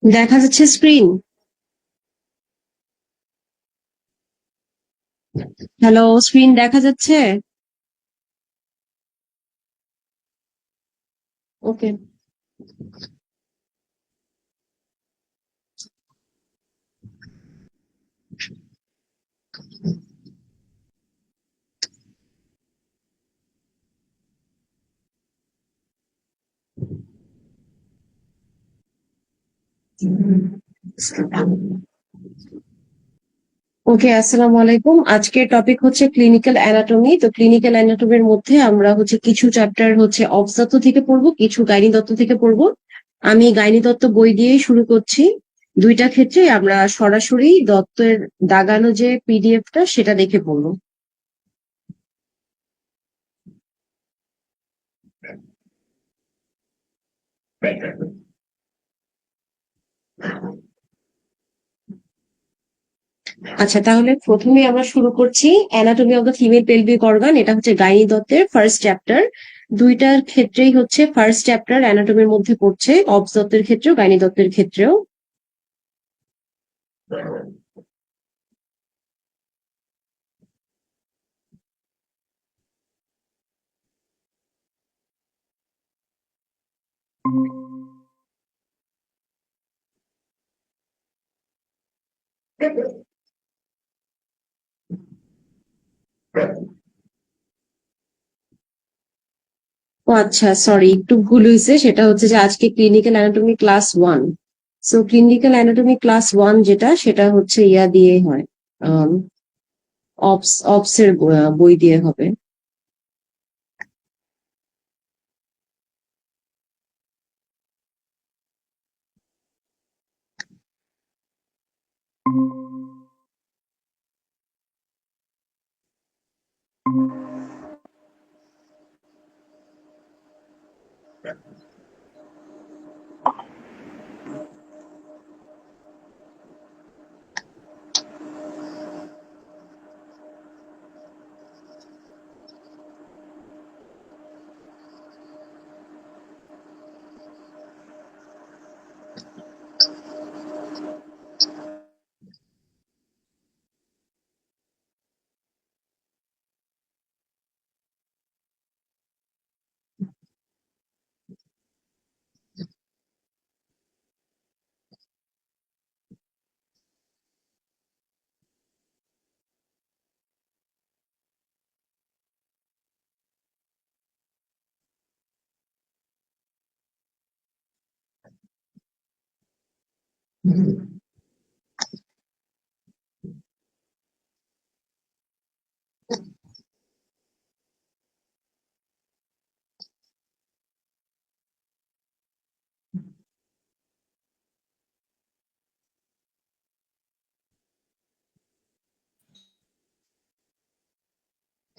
দেখা যাচ্ছে screen? Hello, screen দেখা যাচ্ছে? ওকে। ওকে, আসসালামু আলাইকুম। আজকের টপিক হচ্ছে ক্লিনিক্যাল অ্যানাটমি। তো ক্লিনিক্যাল অ্যানাটমির মধ্যে আমরা হচ্ছে কিছু চ্যাপ্টার হচ্ছে অবস্তত্ব থেকে পড়বো, কিছু গাইনি তত্ত্ব থেকে পড়বো। আমি গাইনি তত্ত্ব বই দিয়েই শুরু করছি। দুইটা ক্ষেত্রে আমরা সরাসরি দত্তের দাগানো যে পিডিএফটা সেটা দেখে পড়বো। আচ্ছা, তাহলে প্রথমে আমরা শুরু করছি anatomy of the female pelvic organ. এটা হচ্ছে গাইনি দত্তের ফার্স্ট চ্যাপ্টার। দুইটার ক্ষেত্রেই হচ্ছে ফার্স্ট চ্যাপ্টার অ্যানাটমির মধ্যে পড়ছে, অবস দত্তের ক্ষেত্রেও গাইনি দত্তের ক্ষেত্রেও। ও আচ্ছা, সরি, একটু ভুল হয়েছে। সেটা হচ্ছে যে আজকে clinical anatomy class 1। So clinical anatomy class 1 যেটা, সেটা হচ্ছে ইয়া দিয়ে হয়, অবস অবস এর বই দিয়ে হবে।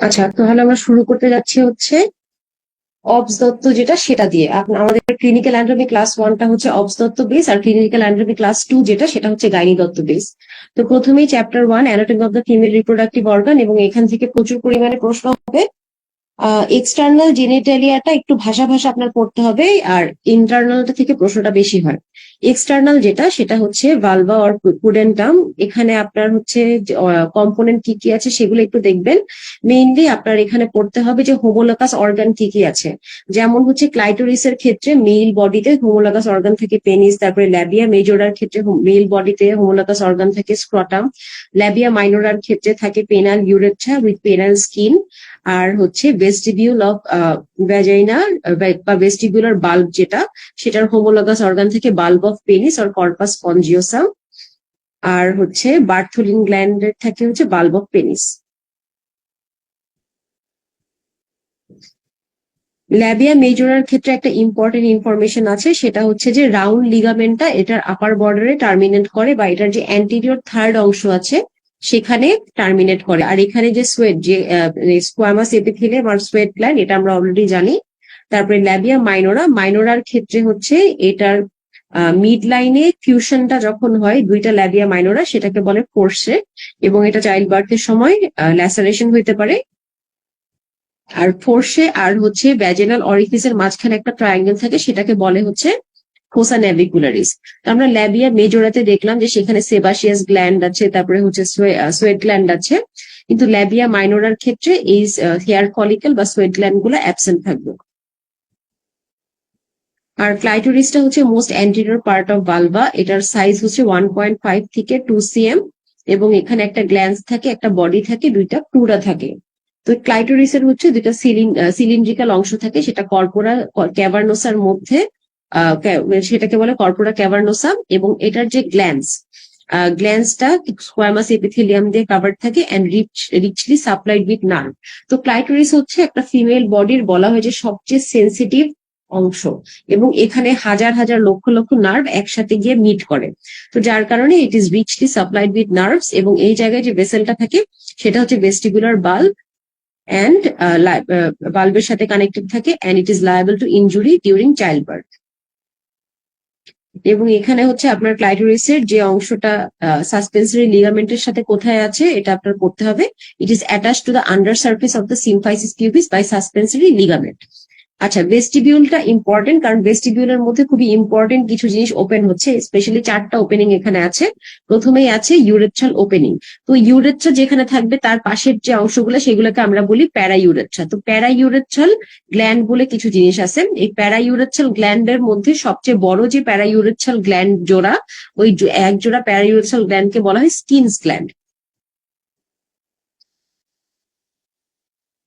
আচ্ছা, তাহলে আমরা শুরু করতে যাচ্ছি হচ্ছে অবস দত্ত যেটা সেটা দিয়ে। আমাদের ক্লিনিক্যাল অ্যানাটমি ক্লাস 1টা হচ্ছে অবস দত্ত বেস, আর ক্লিনিক্যাল অ্যানাটমি ক্লাস 2 যেটা, সেটা হচ্ছে গাইনি দত্ত বেস। তো প্রথমেই chapter 1 anatomy of the female reproductive organ, এবং এখান থেকে প্রচুর পরিমাণে প্রশ্ন হবে। এক্সটার্নাল জেনিটালিয়াটা একটু ভাষা ভাষা আপনার পড়তে হবে, আর ইন্টারনালটা থেকে প্রশ্নটা বেশি হয়। এক্সটার্নাল যেটা সেটা হচ্ছে ভালভা অর পুডেন্টাম। এখানে আপনার হচ্ছে কম্পোনেন্ট কি কি আছে সেগুলো একটু দেখবেন। মেইনলি আপনার এখানে পড়তে হবে যে হোমোলোগাস অর্গান কি কি আছে। যেমন হচ্ছে ক্লাইটোরিসের ক্ষেত্রে মেল বডিতে হোমোলোগাস অর্গান থাকে পেনিস, তারপরে ল্যাবিয়া মেজোরার ক্ষেত্রে মেল বডিতে হোমোলোগাস অর্গান থাকে স্ক্রটাম, ল্যাবিয়া মাইনোরার ক্ষেত্রে থাকে penile urethra with penile skin, আর হচ্ছে ভেস্টিবিউল অফ ভ্যাজাইনা বা ভেস্টিবুলার বাল্ব যেটা, সেটার হোমোলোগাস অর্গান থেকে bulb of penis or corpus spongiosum, আর হচ্ছে বার্থোলিন গ্ল্যান্ডের থাকে হচ্ছে বাল্ব অফ পেনিস। ল্যাবিয়া মেজরার ক্ষেত্রে একটা ইম্পর্টেন্ট ইনফরমেশন আছে, সেটা হচ্ছে যে রাউন্ড লিগামেন্টটা এটার আপার বর্ডারে টার্মিনেট করে, বা এটার যে অ্যান্টিরিয়র থার্ড অংশ আছে সেখানে টার্মিনেট করে। আর এখানে যে সোয়েট, যে স্কোয়ামাস এপিথেলিয়াম আর সোয়েট গ্ল্যান্ড, এটা আমরা অলরেডি জানি। তারপরে ল্যাবিয়া মাইনোরা, মাইনোরার ক্ষেত্রে হচ্ছে এটার মিড লাইনে ফিউশনটা যখন হয় দুইটা ল্যাবিয়া মাইনোরা, সেটাকে বলে ফোর্সে, এবং এটা চাইল্ড বার্থের সময় ল্যাসারেশন হইতে পারে। আর ফোর্সে আর হচ্ছে ভ্যাজিনাল অরিফিসের মাঝখানে একটা ট্রায়াঙ্গেল থাকে, সেটাকে বলে হচ্ছে ফোসা ন্যাভিকুলারিস। তো আমরা ল্যাবিয়া মেজোরাতে দেখলাম যে সেখানে সেবাসিয়াস গ্ল্যান্ড আছে, তারপরে হচ্ছে সোয়েট গ্ল্যান্ড আছে, কিন্তু ল্যাবিয়া মাইনোরার ক্ষেত্রে এই হেয়ার ফলিকল বা সোয়েট গ্ল্যান্ড গুলো অ্যাবসেন্ট থাকবে। আর ক্লাইটোরিসটা হচ্ছে most anterior part of vulva, এটার সাইজ হচ্ছে 1.5 থেকে 2 cm, এবং এখানে একটা গ্ল্যান্স থাকে, একটা বডি থাকে, দুইটা ক্রুরা থাকে। তো ক্লাইটোরিসের হচ্ছে দুইটা সিলিন্ড্রিক্যাল অংশ থাকে, সেটা কর্পোরা ক্যাভার্নোসার মধ্যে, সেটাকে বলে কর্পোরা ক্যাভার্নোসাম, এবং এটার যে গ্ল্যান্সটা স্কোয়ামাস এপিথেলিয়াম দিয়ে কাভার্ড থাকে and richly supplied with nerve. তো ক্লাইটোরিস হচ্ছে একটা ফিমেল বডির বলা হয় যে সবচেয়ে সেন্সিটিভ অংশ, এবং এখানে হাজার হাজার লক্ষ লক্ষ নার্ভ একসাথে গিয়ে মিট করে। তো যার কারণে it is রিচলি supplied with nerves, এবং এই জায়গায় যে ভেসেলটা থাকে সেটা হচ্ছে ভেস্টিবুলার বাল্ব, অ্যান্ড বাল্বের সাথে কানেক্টেড থাকে, and it is liable to injury during childbirth. এবং এখানে হচ্ছে আপনার ক্লাইটোরিসের যে অংশটা সাসপেন্সরি লিগামেন্টের সাথে কোথায় আছে এটা আপনার করতে হবে। It is attach to the under surface of the symphysis pubis by suspensory ligament. আচ্ছা, ভেস্টিবিউলটা ইম্পর্টেন্ট, কারণ ভেস্টিবিউলের মধ্যে খুবই ইম্পর্টেন্ট কিছু জিনিস ওপেন হচ্ছে, স্পেশালি 4টা ওপেনিং এখানে আছে। প্রথমেই আছে ইউরেথ্রাল ওপেনিং। তো ইউরেথ্রা যেখানে থাকবে তার পাশের যে অংশগুলো সেগুলোকে আমরা বলি প্যারা ইউরেথ্রা। তো প্যারা ইউরেথ্রাল গ্ল্যান্ড বলে কিছু জিনিস আছে। এই প্যারা ইউরেথ্রাল গ্ল্যান্ডের মধ্যে সবচেয়ে বড় যে প্যারা ইউরেথ্রাল গ্ল্যান্ড জোড়া, ওই এক জোড়া প্যারা ইউরেথ্রাল গ্ল্যান্ডকে বলা হয় স্কিনস গ্ল্যান্ড।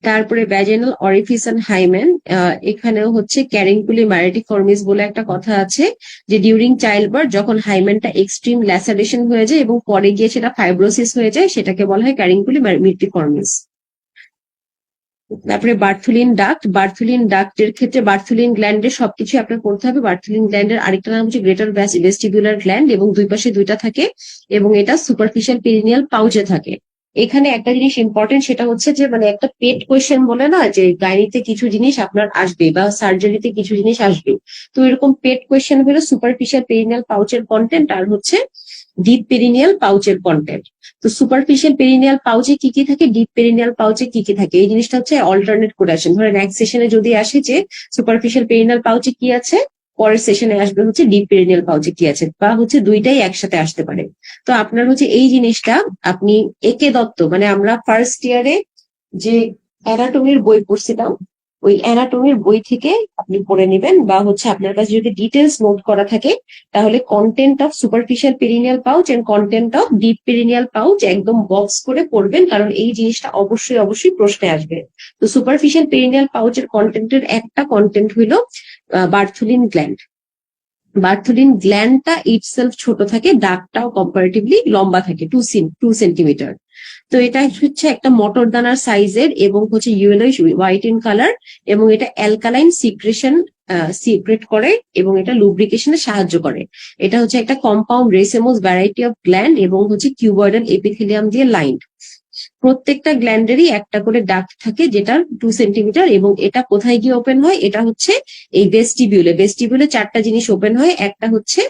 তারপরে ভ্যাজিনাল অরিফিস এন্ড হাইমেন, এখানেও হচ্ছে ক্যারিংকুলি ম্যারিটিফর্মিস বলে একটা কথা আছে, যে ডিউরিং চাইল্ড বার্থ যখন হাইমেনটা এক্সট্রিম ল্যাসারেশন হয়ে যায় এবং পরে গিয়ে সেটা ফাইব্রোসিস হয়ে যায়, সেটাকে বলা হয় ক্যারিংকুলি ম্যারিটিফর্মিস। তারপরে বার্থুলিন ডাক্টের ক্ষেত্রে বার্থুলিন গ্ল্যান্ডের সবকিছু আপনার করতে হবে। বার্থুলিন গ্ল্যান্ডের আরেকটা নাম হচ্ছে গ্রেটার ভেস্টিবুলার গ্ল্যান্ড, এবং দুই পাশে দুইটা থাকে, এবং এটা সুপারফিশিয়াল পেরিনিয়াল পাউচে থাকে। এখানে একটা জিনিস ইম্পর্টেন্ট, সেটা হচ্ছে যে মানে একটা পেট কোয়েশ্চেন বলে না, যে গাইনিতে কিছু জিনিস আপনার আসবে বা সার্জারিতে কিছু জিনিস আসবে, তো এরকম পেট কোয়েশ্চেন হলো সুপারফিশিয়াল পেরিনিয়াল পাউচের কন্টেন্ট আর হচ্ছে ডিপ পেরিনিয়াল পাউচের কন্টেন্ট। তো সুপারফিশিয়াল পেরিনিয়াল পাউচে কি কি থাকে, ডিপ পেরিনিয়াল পাউচে কি কি থাকে, এই জিনিসটা হচ্ছে অল্টারনেট করে আসেন। ধরেন এক সেশনে যদি আসে যে সুপারফিশিয়াল পেরিনিয়াল পাউচে কি আছে, পরের সেশনে আসবে হচ্ছে ডিপ পেরিনিয়াল পাউচে কি আছে, বা হচ্ছে দুইটাই একসাথে আসতে পারে। তো আপনার হচ্ছে এই জিনিসটা আপনি একে দত্ত, মানে আমরা ফার্স্ট ইয়ারে যে অ্যানাটমির বই পড়ছিলাম, ওই অ্যানাটমির বই থেকে আপনি পড়ে নেবেন, বা হচ্ছে আপনার কাছে যদি ডিটেলস নোট করা থাকে তাহলে content of superficial perineal pouch and content of deep perineal pouch একদম বক্স করে পড়বেন, কারণ এই জিনিসটা অবশ্যই অবশ্যই প্রশ্নে আসবে। তো সুপারফিশিয়াল পেরিনিয়াল পাউচের কন্টেন্টের একটা কন্টেন্ট হইল বার্থুলিন গ্ল্যান্ড। বার্থুলিন গ্ল্যান্ডটা ইটসেলফ ছোট থাকে, ডাকটাও কম্পারেটিভলি লম্বা থাকে 2 সেন্টিমিটার। তো এটা হচ্ছে একটা মটর দানার সাইজের, এবং হচ্ছে ইয়েলোইশ হোয়াইট ইন কালার, এবং এটা অ্যালকালাইন সিক্রেট করে, এবং এটা লুব্রিকেশনে সাহায্য করে। এটা হচ্ছে একটা কম্পাউন্ড রেসেমোস ভ্যারাইটি অফ গ্ল্যান্ড, এবং হচ্ছে কিউবয়েডাল এপিথেলিয়াম দিয়ে লাইন্ড। প্রত্যেকটা গ্ল্যান্ডেরই একটা করে ডাক্ট থাকে, যেটা 2 সেন্টিমিটার, এবং এটা কোথায় গিয়ে ওপেন হয়, এটা হচ্ছে এই ভেস্টিবিউলে 4টা জিনিস ওপেন হয়। একটা হচ্ছে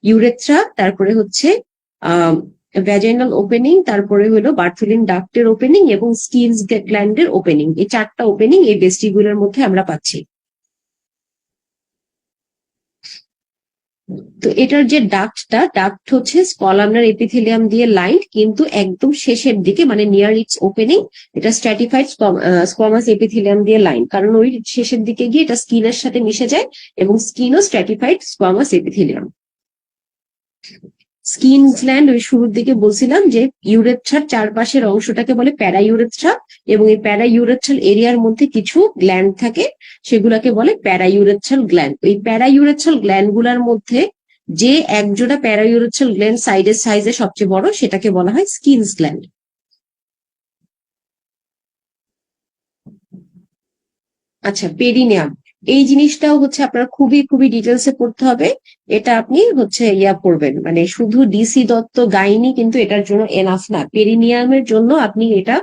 ইউরেথ্রা, তারপরে হচ্ছে ভ্যাজাইনাল ওপেনিং, তারপরে হলো বার্থোলিন ডাক্টের ওপেনিং এবং স্কিনস গ্ল্যান্ডের ওপেনিং। এই 4টা ওপেনিং এই ভেস্টিবিউলের মধ্যে আমরা পাচ্ছি। তো এটার যে ডাক্ট হচ্ছে কলামনার এপিথেলিয়াম দিয়ে লাইন, কিন্তু একদম শেষের দিকে মানে নিয়ার ইটস ওপেনিং এটা স্ট্র্যাটিফাইড স্কোয়ামাস এপিথেলিয়াম দিয়ে লাইন, কারণ ওই শেষের দিকে গিয়ে এটা স্কিনের সাথে মিশে যায় এবং স্কিনও stratified squamous epithelium. Skin gland ওই শুরুর দিকে বলছিলাম যে ইউরেথ্রার চারপাশের অংশটাকে বলে প্যারাইউরেথ্রা, এবং এই প্যারাইউরেথ্রাল এরিয়ার মধ্যে কিছু গ্ল্যান্ড থাকে, সেগুলোকে বলে প্যারাইউরেথ্রাল গ্ল্যান্ড। ওই প্যারাইউরেথ্রাল গ্ল্যান্ড গুলার মধ্যে যে একজোড়া প্যারাইউরেথ্রাল গ্ল্যান্ড সাইজে সবচেয়ে বড়, সেটাকে বলা হয় স্কিনস গ্ল্যান্ড। আচ্ছা, পেরিনিয়াম, এই জিনিসটাও হচ্ছে আপনার খুবই খুবই ডিটেলসে পড়তে হবে। এটা আপনি হচ্ছে পড়বেন, মানে শুধু ডিসি দত্ত গাইনি কিন্তু এটার জন্য এনাফ না। পেরিনিয়ামের জন্য আপনি এটা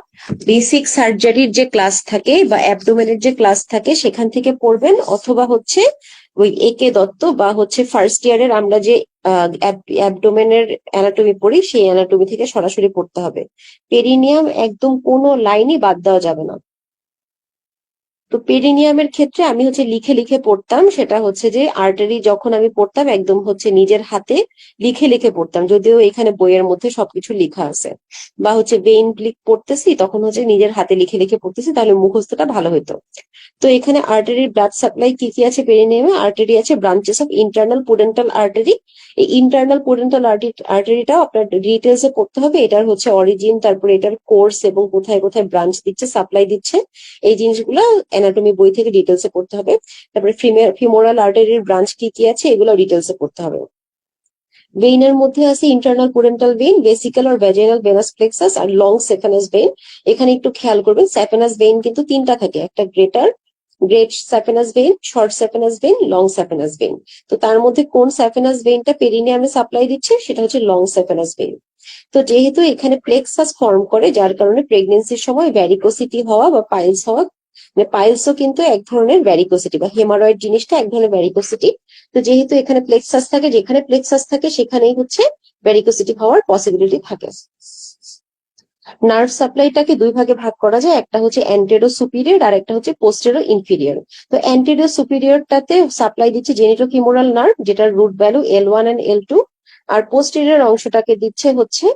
বেসিক সার্জারির যে ক্লাস থাকে বা অ্যাবডোমেনের যে ক্লাস থাকে সেখান থেকে পড়বেন, অথবা হচ্ছে ওই একে দত্ত বা হচ্ছে ফার্স্ট ইয়ারের আমরা যে অ্যাবডোমেনের অ্যানাটমি পড়ি সেই অ্যানাটমি থেকে সরাসরি পড়তে হবে। পেরিনিয়াম একদম কোনো লাইনই বাদ দেওয়া যাবে না। তো পেরিনিয়ামের ক্ষেত্রে আমি হচ্ছে লিখে লিখে পড়তাম, সেটা হচ্ছে যে আর্টারি যখন আমি পড়তাম একদম হচ্ছে নিজের হাতে লিখে লিখে পড়তাম, যদিও এখানে বইয়ের মধ্যে সবকিছু লেখা আছে। বা হচ্ছে ভেইন পড়তেছি তখন হচ্ছে নিজের হাতে লিখে লিখে পড়তেছি, তাহলে মুখস্থটা ভালো হতো। তো এখানে আর্টারির ব্লাড সাপ্লাই কি কি আছে পেরিনিয়ামে? আর্টারি আছে branches of internal pudendal artery. এই ইন্টারনাল পুডেন্টাল আর্টারিটাও আপনার ডিটেলসে পড়তে হবে। এটার হচ্ছে অরিজিন, তারপরে এটার কোর্স এবং কোথায় কোথায় ব্রাঞ্চ দিচ্ছে, সাপ্লাই দিচ্ছে, এই জিনিসগুলো অ্যানাটমি বই থেকে ডিটেলসে পড়তে হবে। তারপরে ফিমোরাল আর্টারির ব্রাঞ্চ কি কি আছে এগুলো ডিটেলসে পড়তে হবে। ভেইনের মধ্যে আছে ইন্টারনাল পুডেন্টাল ভেইন, ভেসিক্যাল আর ভ্যাজিনাল ভেনাস প্লেক্সাস আর লং স্যাফেনাস ভেইন। এখানে একটু খেয়াল করবেন, স্যাফেনাস ভেইন কিন্তু 3টা থাকে, একটা great saphenous vein, short saphenous vein, long saphenous vein. তো তার মধ্যে কোন স্যাফেনাস ভেইনটা পেরিনিয়ামে সাপ্লাই দিচ্ছে সেটা হচ্ছে লং স্যাফেনাস ভেইন। তো যেহেতু এখানে প্লেক্সাস ফর্ম করে, যার কারণে প্রেগনেন্সির সময় ভ্যারিকোসিটি হওয়া বা পাইলস হওয়া, মানে পাইলসও কিন্তু এক ধরনের ভ্যারিকোসিটি বা হেমারয়েড জিনিসটা এক ধরনের ভ্যারিকোসিটি। তো যেহেতু এখানে প্লেক্সাস থাকে, যেখানে প্লেক্সাস থাকে সেখানেই হচ্ছে ভ্যারিকোসিটি হওয়ার পসিবিলিটি থাকে। নার্ভ সাপ্লাইটাকে 2 ভাগে ভাগ করা যায়, একটা হচ্ছে অ্যান্টেরো সুপিরিয়র আর একটা হচ্ছে পোস্টেরো ইনফিরিয়র। তো অ্যান্টেরো সুপিরিয়রটাতে সাপ্লাই দিচ্ছে জেনিটোফিমোরাল নার্ভ, যেটার root value L1 and L2, আর পোস্টেরিয়র অংশটাকে দিচ্ছে হচ্ছে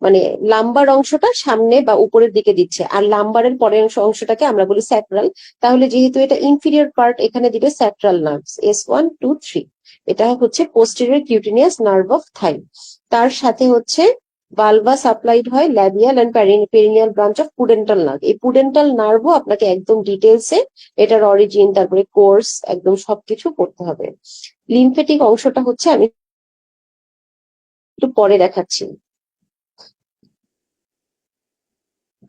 মানে লাম্বার অংশটা সামনে বা উপরের দিকে দিচ্ছে, আর লাম্বারের পরের অংশটাকে আমরা বলি স্যাক্রাল। তাহলে যেহেতু এটা ইনফিরিয়র পার্ট, এখানে দিবে স্যাক্রাল নার্ভস S1 2 3। এটা হচ্ছে posterior cutaneous nerve of thigh. তার সাথে হচ্ছে ভালভা সাপ্লাইড হয় labial and perineal branch of pudendal nerve. এই পুডেন্টাল নার্ভও আপনাকে একদম ডিটেলসে এটার অরিজিন, তারপরে কোর্স, একদম সবকিছু পড়তে হবে। লিমফেটিক অংশটা হচ্ছে আমি একটু পরে দেখাচ্ছি।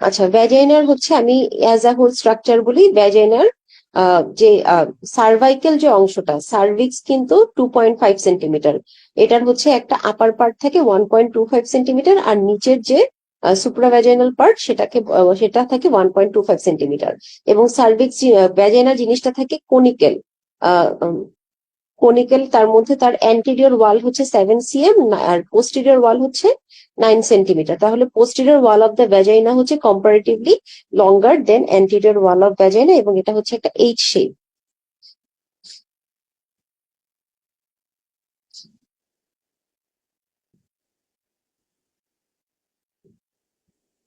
আচ্ছা, ভ্যাজাইনার হচ্ছে আমি অ্যাজ আ হোল স্ট্রাকচার বলি। ভ্যাজাইনার যে সার্ভাইকেল যে অংশটা, সার্ভিক্স কিন্তু 2.5 সেন্টিমিটার। এটার হচ্ছে একটা আপার পার্ট থাকে 1.25 সেন্টিমিটার, আর নিচের যে সুপ্রাভ্যাজাইনাল পার্ট সেটা থাকে 1.25 সেন্টিমিটার। এবং সার্ভিক্স ভ্যাজাইনা জিনিসটা থাকে কোনিক্যাল। কোনিক্যাল, তার মধ্যে তার অ্যান্টেরিয়র ওয়াল হচ্ছে 7 cm আর পোস্টেরিয়র ওয়াল হচ্ছে 9 সেন্টিমিটার। তাহলে posterior wall of the vagina হচ্ছে comparatively longer than anterior wall of vagina, এবং এটা হচ্ছে একটা এইচ শেপ।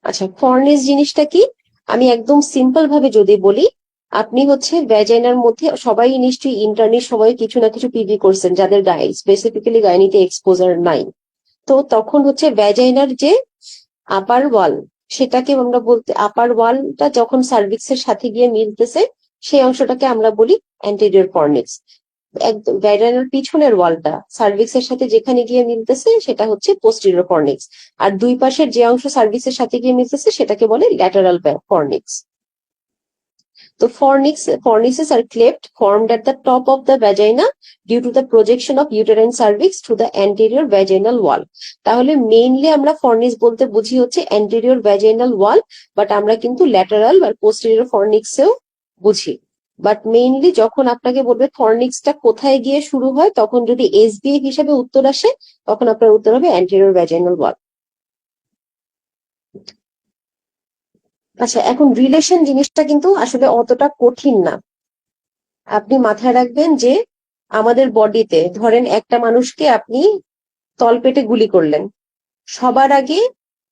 আচ্ছা, ফর্নিস জিনিসটা কি? আমি একদম সিম্পল ভাবে যদি বলি, আপনি হচ্ছে ভ্যাজাইনার মধ্যে সবাই নিশ্চয়ই ইন্টার্নি সবাই কিছু না কিছু পিজি করছেন, যাদের স্পেসিফিক্যালি গাইনিতে এক্সপোজার নাই। তো তখন হচ্ছে ভ্যাজাইনার যে আপার ওয়াল, সেটাকে আমরা বলতে, আপার ওয়ালটা যখন সার্ভিক্সের সাথে গিয়ে মিলতেছে সেই অংশটাকে আমরা বলি অ্যান্টেরিয়র ফর্নিক্স। একদম ভ্যাজাইনাল পিছনের ওয়ালটা সার্ভিক্সের সাথে যেখানে গিয়ে মিলতেছে সেটা হচ্ছে পোস্টেরিয়র ফর্নিক্স। আর দুই পাশের যে অংশ সার্ভিক্সের সাথে গিয়ে মিলতেছে সেটাকে বলে ল্যাটারাল ফর্নিক্স। তো fornices are cleft formed at the top of the vagina due to the projection of uterine cervix through the anterior vaginal wall. তাহলে মেইনলি আমরা ফর্নিস বলতে বুঝি হচ্ছে anterior vaginal wall, বাট আমরা কিন্তু ল্যাটারাল আর posterior ফর্নিক্সেও বুঝি। বাট মেইনলি যখন আপনাকে বলবে ফর্নিক্সটা কোথায় গিয়ে শুরু হয়, তখন যদি এসবিএ হিসেবে উত্তর আসে তখন আপনার উত্তর হবে anterior vaginal wall। আচ্ছা, এখন রিলেশন জিনিসটা কিন্তু আসলে অতটা কঠিন না। আপনি মাথায় রাখবেন যে আমাদের বডিতে ধরেন একটা মানুষকে আপনি তলপেটে গুলি করলেন, সবার আগে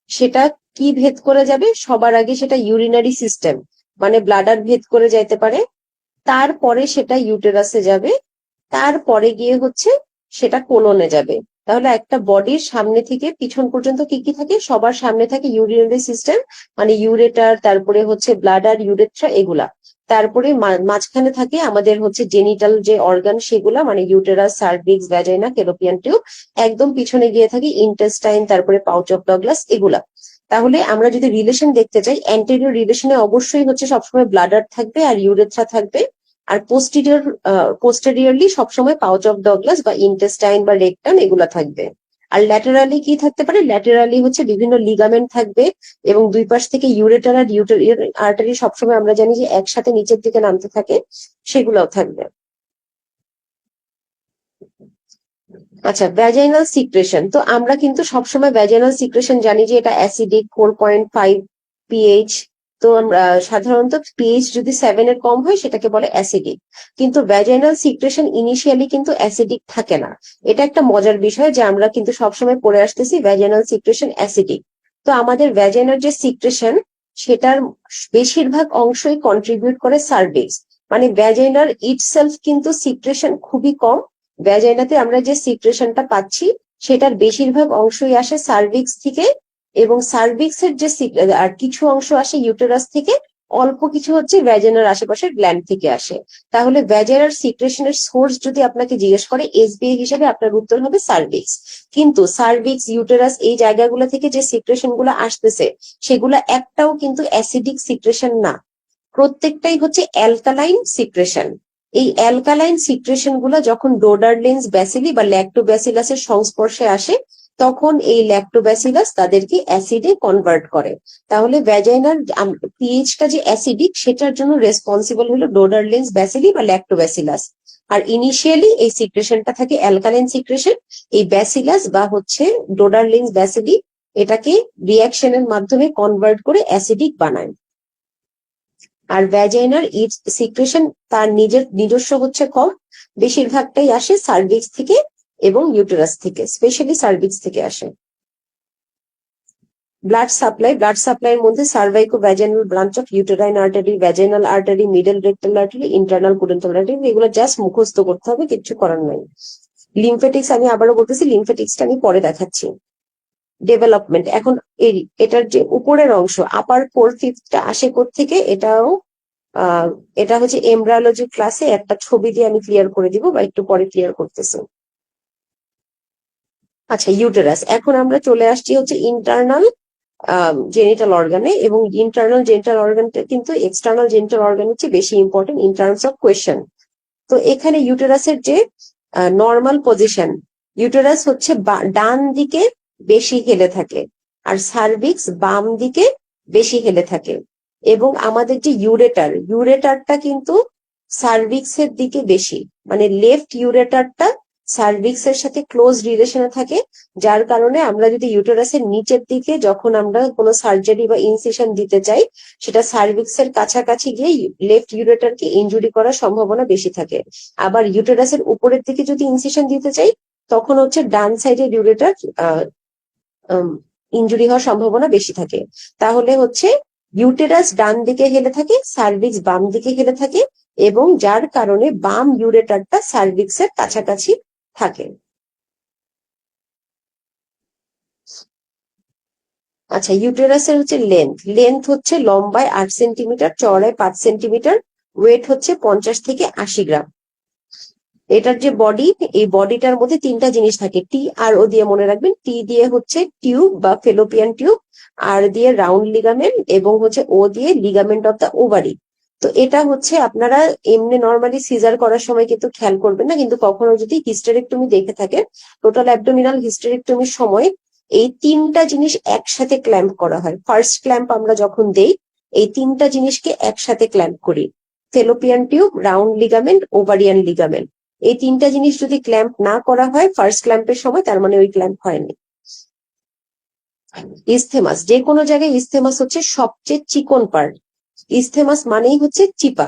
সেটা কি ভেদ করে যাবে? সবার আগে সেটা ইউরিনারি সিস্টেম মানে ব্লাডার ভেদ করে যাইতে পারে, তারপরে সেটা ইউটেরাসে যাবে, তারপরে গিয়ে হচ্ছে সেটা কোলনে যাবে। তাহলে একটা বডির সামনে থেকে পিছন পর্যন্ত কি কি থাকে? সবার সামনে থাকে ইউরিনারি সিস্টেম মানে ইউরেটার, তারপরে হচ্ছে ব্লাডার, ইউরেথ্রা এগুলা। তারপরে মাঝখানে থাকে আমাদের হচ্ছে জেনিটাল যে অর্গান সেগুলা মানে uterus, cervix, vagina, fallopian tube. একদম পিছনে গিয়ে থাকে ইন্টেস্টাইন, তারপরে পাউচ অফ ডগলাস এগুলা। তাহলে আমরা যদি রিলেশন দেখতে চাই, অ্যান্টেরিয়র রিলেশনে অবশ্যই হচ্ছে সবসময় ব্লাডার থাকবে আর ইউরেথ্রা থাকবে। আর পোস্টেরিয়রলি সবসময় পাউচ অফ ডগলাস বা ইন্টেস্টাইন বা রেকটাম এগুলা থাকবে। আর ল্যাটেরালি কি থাকতে পারে? ল্যাটেরালি হচ্ছে বিভিন্ন লিগামেন্ট থাকবে, এবং দুই পাশ থেকে ইউরেটার আর ইউটেরিয়ার আর্টারি সবসময় আমরা জানি যে একসাথে নিচের দিকে নামতে থাকে, সেগুলোও থাকবে। আচ্ছা, ভ্যাজাইনাল সিক্রেশন। তো আমরা কিন্তু সবসময় ভ্যাজাইনাল সিক্রেশন জানি যে এটা অ্যাসিডিক, 4.5 পিএইচ। তো আমরা সাধারণত পিএইচ যদি 7 এর কম হয় সেটাকে বলে অ্যাসিডিক। কিন্তু ভ্যাজাইনাল সিক্রেশন ইনিশিয়ালি কিন্তু অ্যাসিডিক থাকে না। এটা একটা মজার বিষয় যে আমরা কিন্তু সবসময় পড়ে আসতেছি ভ্যাজাইনাল সিক্রেশন অ্যাসিডিক। তো আমাদের ভ্যাজাইনাল যে সিক্রেশন সেটার বেশিরভাগ অংশই কন্ট্রিবিউট করে সার্ভিক্স। মানে ভ্যাজাইনাল ইটসেলফ কিন্তু সিক্রেশন খুবই কম। ভ্যাজাইনাতে আমরা যে সিক্রেশনটা পাচ্ছি সেটার বেশিরভাগ অংশই আসে সার্ভিক্স থেকে, এবং সার্ভিক্স এর যে আর কিছু অংশ আসে ইউটেরাস থেকে, অল্প কিছু হচ্ছে ভ্যাজাইনার আশেপাশের গ্ল্যান্ড থেকে আসে। তাহলে ভ্যাজাইনার সিক্রেশনের সোর্স যদি আপনাকে জিজ্ঞেস করে এসবিআই হিসেবে আপনার উত্তর হবে সার্ভিক্স। কিন্তু সার্ভিক্স, ইউটেরাস এই জায়গাগুলো থেকে যে সিক্রেশন গুলো আসতেছে সেগুলো একটাও কিন্তু অ্যাসিডিক সিক্রেশন না, প্রত্যেকটাই হচ্ছে অ্যালকালাইন সিক্রেশন। এই অ্যালকালাইন সিক্রেশন গুলো যখন ডোডারলেন্স ব্যাসিলি বা ল্যাক্টোব্যাসিলাসের সংস্পর্শে আসে তখন এই ল্যাক্টোব্যাসিলাস তাদেরকে অ্যাসিডে কনভার্ট করে। তাহলে ভ্যাজাইনার পিএইচটা যে অ্যাসিডিক সেটার জন্য রেসপন্সিবল হলো ডোডারলেন্স ব্যাসিলি বা ল্যাক্টোব্যাসিলাস। আর ইনিশিয়ালি এই সিক্রেশনটা থাকে অ্যালকালাইন সিক্রেশন। এই ব্যাসিলাস বা হচ্ছে ডোডারলেন্স ব্যাসিলি এটাকে রিয়াকশনের মাধ্যমে কনভার্ট করে অ্যাসিডিক বানায়। আর ভ্যাজাইনার সিক্রেশন তার নিজস্ব হচ্ছে কম, বেশিরভাগটাই আসে সার্ভিক্স থেকে এবং ইউটেরাস থেকে, স্পেশালি সার্ভিক্স থেকে আসে। ব্লাড সাপ্লাইয়ের মধ্যে cervicovaginal branch of uterine artery, vaginal artery, middle rectal artery, internal pudendal artery, এগুলো জাস্ট মুখস্থ করতে হবে, কিছু করার নাই। লিমফেটিক্স আমি আবারও বলতেছি, লিমফেটিক্সটা আমি পরে দেখাচ্ছি। ডেভেলপমেন্ট, এখন এটার যে উপরের অংশ আপার 4/5টা আসে থেকে, এটা হচ্ছে এমব্রায়োলজি ক্লাসে একটা ছবি দিয়ে আমি ক্লিয়ার করে দিব বা একটু পরে ক্লিয়ার করতেছি। আচ্ছা, ইউটেরাস। এখন আমরা চলে আসছি হচ্ছে ইন্টারনাল জেনিটাল অর্গানে, এবং ইন্টারনাল জেনিটাল অর্গানটা কিন্তু এক্সটার্নাল জেনিটাল অর্গান হচ্ছে বেশি important in terms of question. তো এখানে ইউটেরাসের যে নর্মাল পজিশন, ইউটেরাস হচ্ছে ডান দিকে বেশি হেলে থাকে আর সার্ভিক্স বাম দিকে বেশি হেলে থাকে। এবং আমাদের যে ইউরেটারটা কিন্তু সার্ভিক্সের দিকে বেশি, মানে লেফট ইউরেটারটা সার্ভিক্সের সাথে ক্লোজ রিলেশনে থাকে। যার কারণে আমরা যদি ইউটেরাসের নিচের দিকে যখন আমরা কোনো সার্জারি বা ইনসিশন দিতে চাই সেটা সার্ভিক্সের কাছাকাছি গিয়ে লেফট ইউরেটারকে ইনজুরি করার সম্ভাবনা বেশি থাকে। আবার ইউটেরাসের উপরের দিকে যদি ইনসিশন দিতে চাই তখন হচ্ছে ডান সাইডের ইউরেটার ইনজুরি হওয়ার সম্ভাবনা বেশি থাকে। তাহলে হচ্ছে ইউটেরাস ডান দিকে হেলে থাকে, সার্ভিক্স বাম দিকে হেলে থাকে, এবং যার কারণে বাম ইউরেটারটা সার্ভিক্সের কাছাকাছি থাকে। আচ্ছা, ইউটেরাসের হচ্ছে লেন্থ হচ্ছে লম্বায় 8 সেন্টিমিটার, চওড়ায় 5 সেন্টিমিটার, ওয়েট হচ্ছে 50 থেকে 80 গ্রাম। এটার যে বডি, এই বডিটার মধ্যে তিনটা জিনিস থাকে। টি আর ও দিয়ে মনে রাখবেন। টি দিয়ে হচ্ছে টিউব বা ফেলোপিয়ান টিউব, আর দিয়ে রাউন্ড লিগামেন্ট, এবং হচ্ছে ও দিয়ে লিগামেন্ট অফ দ্য ওভারি। তো এটা হচ্ছে আপনারা এমনি নর্মালি সিজার করার সময় কিন্তু খেয়াল করবেন না, কিন্তু কখনো যদি হিস্টেরেক্টমি দেখে থাকেন, টোটাল অ্যাবডোমিনাল হিস্টেরেক্টমির সময় এই তিনটা জিনিস একসাথে ক্ল্যাম্প করা হয়। ফার্স্ট ক্ল্যাম্প আমরা যখন দেই এই তিনটা জিনিসকে একসাথে ক্ল্যাম্প করি, fallopian tube, round ligament, ovarian ligament. এই তিনটা জিনিস যদি ক্ল্যাম্প না করা হয় ফার্স্ট ক্ল্যাম্পের সময়, তার মানে ওই ক্ল্যাম্প হয়নি। ইসথেমাস, যে কোনো জায়গায় ইসথেমাস হচ্ছে সবচেয়ে চিকন পার্ট। ইসথেমাস মানেই হচ্ছে চিপা।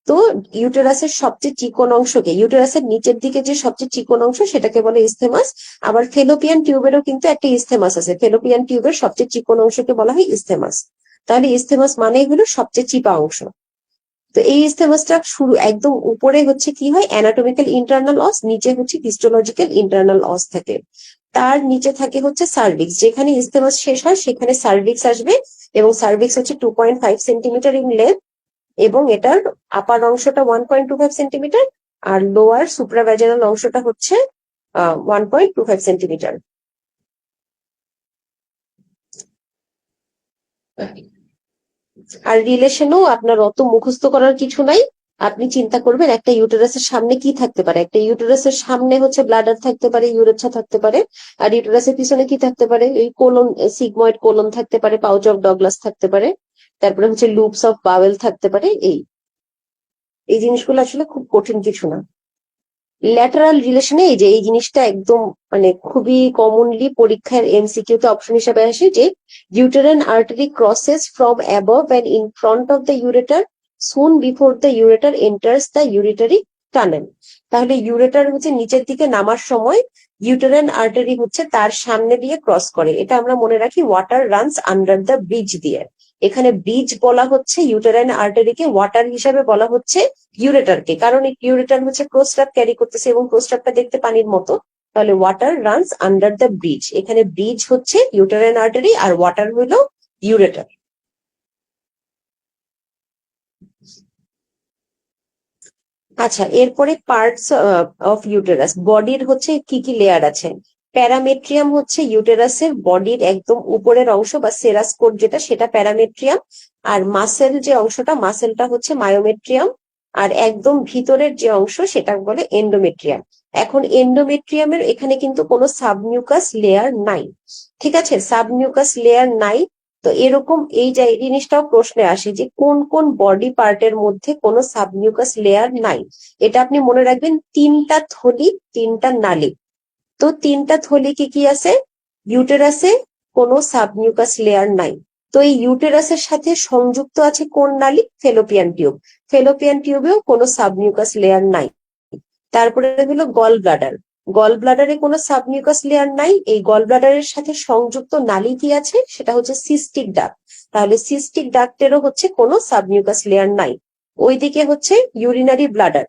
তো ইউটেরাসের সবচেয়ে চিকন অংশকে, ইউটেরাসের নিচের দিকে যে সবচেয়ে চিকন অংশ সেটাকে বলে ইসথেমাস। আবার ফেলোপিয়ান টিউবেরও কিন্তু একটা ইসথেমাস আছে, ফেলোপিয়ান টিউবের সবচেয়ে চিকন অংশকে বলা হয় ইসথেমাস। তাহলে ইসথেমাস মানেই হলো সবচেয়ে চিপা অংশ। তো এই ইসথেমাসটা শুরু একদম উপরে হচ্ছে কি হয়, অ্যানাটমিক্যাল ইন্টারনাল অস, নিচে হচ্ছে হিস্টোলজিক্যাল ইন্টারনাল অস থাকে। তার নিচে থাকে হচ্ছে সার্ভিক্স, যেখানে ইসথেমাস শেষ হয় সেখানে সার্ভিক্স আসবে, এবং সার্ভিক্স হচ্ছে 2.5 সেন্টিমিটার ইন লেন্থ, এবং এটার আপার অংশটা 1.25 সেন্টিমিটার, আর লোয়ার সুপ্রাভ্যাজিনাল অংশটা হচ্ছে 1.25 সেন্টিমিটার। আর রিলেশনও আপনার অত মুখস্থ করার কিছু নাই। আপনি চিন্তা করবেন একটা ইউটেরাসের সামনে কি থাকতে পারে। একটা ইউটেরাসের সামনে হচ্ছে ব্লাডার থাকতে পারে, ইউরেথ্রা থাকতে পারে। আর ইউটেরাসের পিছনে কি থাকতে পারে, এই কোলন, সিগময়েড কোলন থাকতে পারে, পাউচ অফ ডগলাস থাকতে পারে, তারপরে হচ্ছে লুপস অফ বাওয়েল থাকতে পারে। এই এই জিনিসগুলো আসলে খুব কঠিন কিছু না। ল্যাটারাল রিলেশনে এই যে এই জিনিসটা একদম মানে খুবই কমনলি পরীক্ষার এমসিকিউ তে অপশন হিসাবে আসে, যে uterine artery crosses from above and in front of the ureter soon before the ureter enters the ureteric tunnel. তাহলে ইউরেটার হচ্ছে নিচের দিকে নামার সময় ইউটেরাইন আর্টারি হচ্ছে তার সামনে দিয়ে ক্রস করে। এটা আমরা মনে রাখি, water runs under the bridge দিয়ে। এখানে ব্রিজ বলা হচ্ছে ইউটেরাইন আর্টারিকে, ওয়াটার হিসাবে বলা হচ্ছে ইউরেটারকে, কারণ এই ইউরেটার হচ্ছে প্রস্রাব ক্যারি করতেছে এবং প্রস্রাবটা দেখতে পানির মতো। তাহলে water runs under the bridge, এখানে ব্রিজ হচ্ছে ইউটেরাইন আর্টারি আর ওয়াটার হলো ইউরেটার। আচ্ছা, এরপরে পার্টস অফ ইউটেরাস, বডির হচ্ছে কি কি লেয়ার আছে। প্যারামেট্রিয়াম হচ্ছে ইউটেরাসের বডির একদম উপরের অংশ বা সেরাস কোট যেটা, সেটা প্যারামেট্রিয়াম। আর মাসেল যে অংশটা, মাসেলটা হচ্ছে মায়োমেট্রিয়াম। আর একদম ভিতরের যে অংশ সেটা বলে এন্ডোমেট্রিয়াম। এখন এন্ডোমেট্রিয়ামের এখানে কিন্তু কোনো সাবমিউকাস লেয়ার নাই। ঠিক আছে, সাবমিউকাস লেয়ার নাই। তো এরকম এই যে জিনিসটাও প্রশ্নে আসে যে কোন কোন বডি পার্টের মধ্যে কোনো সাবমিউকাস লেয়ার নাই। এটা আপনি মনে রাখবেন, তিনটা থলি, তিনটা নালী। তো তিনটা থলি কি কি আছে, ইউটেরাসে কোনো সাবমিউকাস লেয়ার নাই। তো এই ইউটেরাসের সাথে সংযুক্ত আছে কোন নালী, ফেলোপিয়ান টিউব। ফেলোপিয়ান টিউবেও কোনো সাবমিউকাস লেয়ার নাই। তারপরে হলো গল ব্লাডার, গল ব্লাডারে কোনো সাবমিউকাস লেয়ার নাই। এই গল ব্লাডারের সাথে সংযুক্ত নালী কি আছে, সেটা হচ্ছে সিস্টিক ডাক্ট। তাহলে সিস্টিক ডাক্টেরও হচ্ছে কোনো সাবমিউকাস লেয়ার নাই। ওইদিকে হচ্ছে ইউরিনারি ব্লাডার,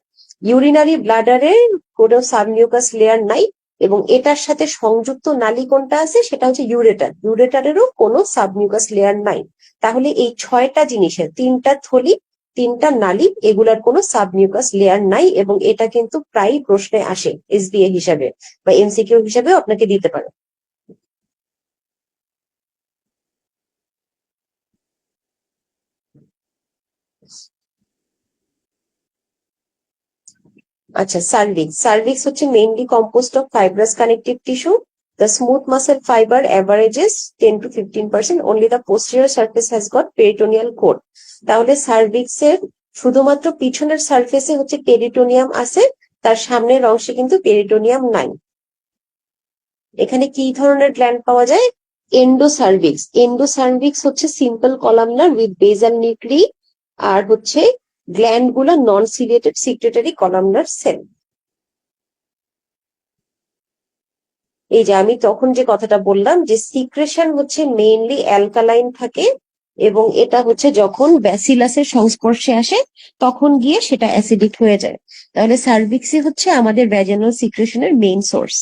ইউরিনারি ব্লাডারে কোনো সাবমিউকাস লেয়ার নাই, এবং এটার সাথে সংযুক্ত নালী কোনটা আছে সেটা হচ্ছে ইউরেটার, ইউরেটারেরও কোনো সাবমিউকাস লেয়ার নাই। তাহলে এই ছয়টা জিনিসের, তিনটা থলি, তিনটা নালী, এগুলার কোনো সাবমিউকাস লেয়ার নাই, এবং এটা কিন্তু প্রায় প্রশ্নে আসে এসবিএ হিসাবে বা এমসিকিউ হিসাবে আপনাকে দিতে পারে। আচ্ছা, সার্ভিক্স, সার্ভিক্স হচ্ছে mainly compost of fibrous connective tissue. The smooth muscle fiber averages 10 to 15%. Only the posterior surface has got peritoneal coat. তাহলে সার্ভিক্স এর শুধুমাত্র পিছনের সারফেসে হচ্ছে পেরিটোনিয়াম আছে, তার সামনের অংশে কিন্তু পেরিটোনিয়াম নাই। এখানে কি ধরনের গ্ল্যান্ড পাওয়া যায়, এন্ডোসার্ভিক্স। এন্ডোসার্ভিক্স হচ্ছে সিম্পল কলামনার উইথ বেজাল নিউক্লি, আর হচ্ছে গ্ল্যান্ড গুলো নন সিলিয়েটেড সিক্রেটারি কলামনার সেল। এই যে আমি তখন যে কথাটা বললাম যে সিক্রেশন হচ্ছে মেইনলি অ্যালকালাইন থাকে, এবং এটা হচ্ছে যখন ব্যাসিলাসের সংস্পর্শে আসে তখন গিয়ে সেটা অ্যাসিডিক হয়ে যায়। তাহলে সার্ভিক্সই হচ্ছে আমাদের ভ্যাজিনাল সিক্রেশনের main source.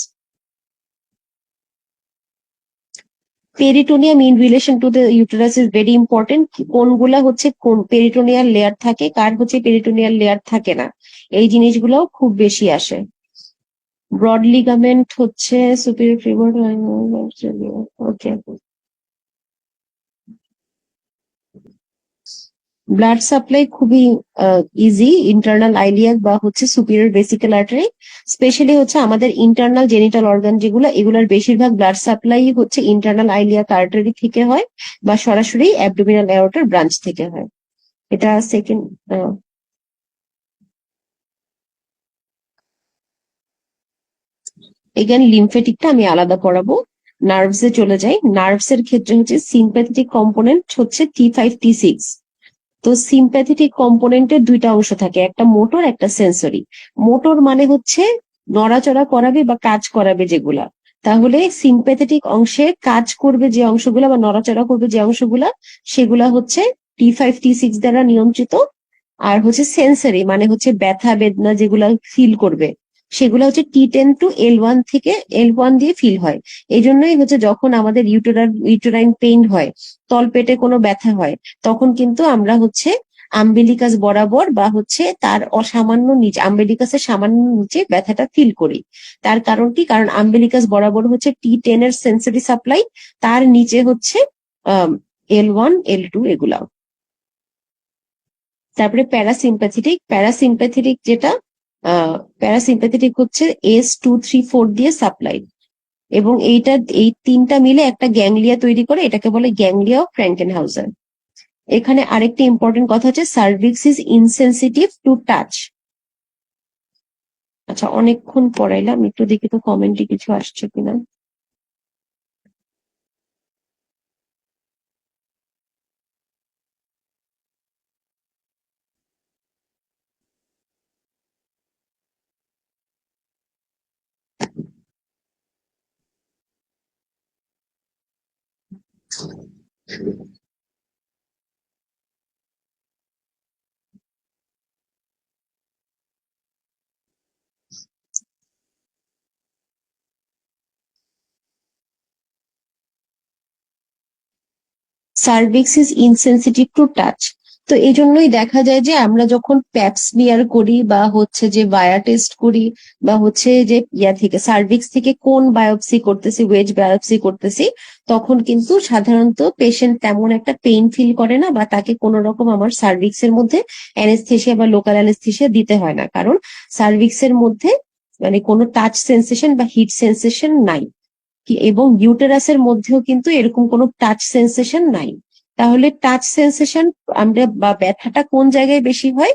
Peritoneum in relation to the uterus is very important. কোনগুলা হচ্ছে কোন পেরিটোনিয়াল লেয়ার থাকে, কার হচ্ছে পেরিটোনিয়াল লেয়ার থাকে না, এই জিনিসগুলোও খুব বেশি আসে। ব্রড লিগামেন্ট হচ্ছে সুপিরিয়র ফিমর। ওকে, ব্লাড সাপ্লাই খুবই ইজি, ইন্টারনাল আইলিয়াক বা হচ্ছে সুপিরিয়র ভেসিকল আর্টারি। স্পেশালি হচ্ছে আমাদের ইন্টারনাল জেনিটাল অর্গান যেগুলো, এগুলোর বেশিরভাগ ব্লাড সাপ্লাই হচ্ছে ইন্টারনাল আইলিয়াক আর্টারি থেকে হয় বা সরাসরি অ্যাবডোমিনাল অ্যাওর্টার ব্রাঞ্চ থেকে হয়। এটা সেকেন্ড। এগেন লিমফেটিকটা আমি আলাদা পড়াবো। নার্ভসে চলে যাই, নার্ভস এর ক্ষেত্রে হচ্ছে সিম্প্যাথেটিক কম্পোনেন্ট হচ্ছে T5 T6। তো সিম্প্যাথেটিক কম্পোনেন্টের দুইটা অংশ থাকে, একটা মোটর একটা সেন্সরি। মোটর মানে হচ্ছে নড়াচড়া করাবে বা কাজ করাবে যেগুলা, তাহলে সিম্প্যাথেটিক অংশে কাজ করবে যে অংশগুলা বা নড়াচড়া করবে যে অংশগুলা, সেগুলা হচ্ছে T5 T6 দ্বারা নিয়ন্ত্রিত। আর হচ্ছে সেন্সরি মানে হচ্ছে ব্যথা বেদনা যেগুলা ফিল করবে, সেগুলো হচ্ছে T10 to L1 থেকে L1 দিয়ে ফিল হয়। এই জন্যই হচ্ছে যখন আমাদের ইউটেরাইন পেইন হয়, তলপেটে কোনো ব্যথা হয়, তখন কিন্তু আমরা হচ্ছে আম্বিলিকাস বরাবর বা হচ্ছে তার অসামান্য নিচে, আম্বিলিকাসের সামান্য নিচে ব্যথাটা ফিল করি। তার কারণ কি? কারণ আম্বিলিকাস বরাবর হচ্ছে T10 এর সেন্সরি সাপ্লাই, তার নিচে হচ্ছে L1 L2 এগুলা। তারপরে প্যারাসিম্প্যাথেটিক, প্যারাসিম্প্যাথেটিক যেটা প্যারাসিম্প্যাথেটিক হচ্ছে S2 3 4 দিয়ে সাপ্লাই, এবং এই তিনটা মিলে একটা গ্যাংলিয়া তৈরি করে, এটাকে বলে গ্যাংলিয়া অফ ফ্র্যাঙ্কেনহাউজার। এখানে আরেকটি ইম্পর্টেন্ট কথা হচ্ছে cervix is insensitive to touch. আচ্ছা, অনেকক্ষণ পড়াইলাম, একটু দেখি তো কমেন্টে কিছু আসছে কিনা। Cervix is insensitive to touch. তো এই জন্যই দেখা যায় যে আমরা যখন প্যাপসমিয়ার করি বা হচ্ছে যে বায়া টেস্ট করি, বা হচ্ছে যে থেকে সার্ভিক্স থেকে কোন বায়োপসি করতেছি, ওয়েজ বায়োপসি করতেছি, তখন কিন্তু সাধারণত পেশেন্ট তেমন একটা পেইন ফিল করে না, বা তাকে কোনো রকম আমার সার্ভিক্স এর মধ্যে অ্যানেস্থেসিয়া বা লোকাল অ্যানেস্থেসিয়া দিতে হয় না, কারণ সার্ভিক্স এর মধ্যে মানে কোনো টাচ সেন্সেশন বা হিট সেন্সেশন নাই। এবং ইউটেরাসের মধ্যেও কিন্তু এরকম কোনো টাচ সেন্সেশন নাই। তাহলে টাচ সেন্সেশন আমরা বা ব্যথাটা কোন জায়গায় বেশি হয়?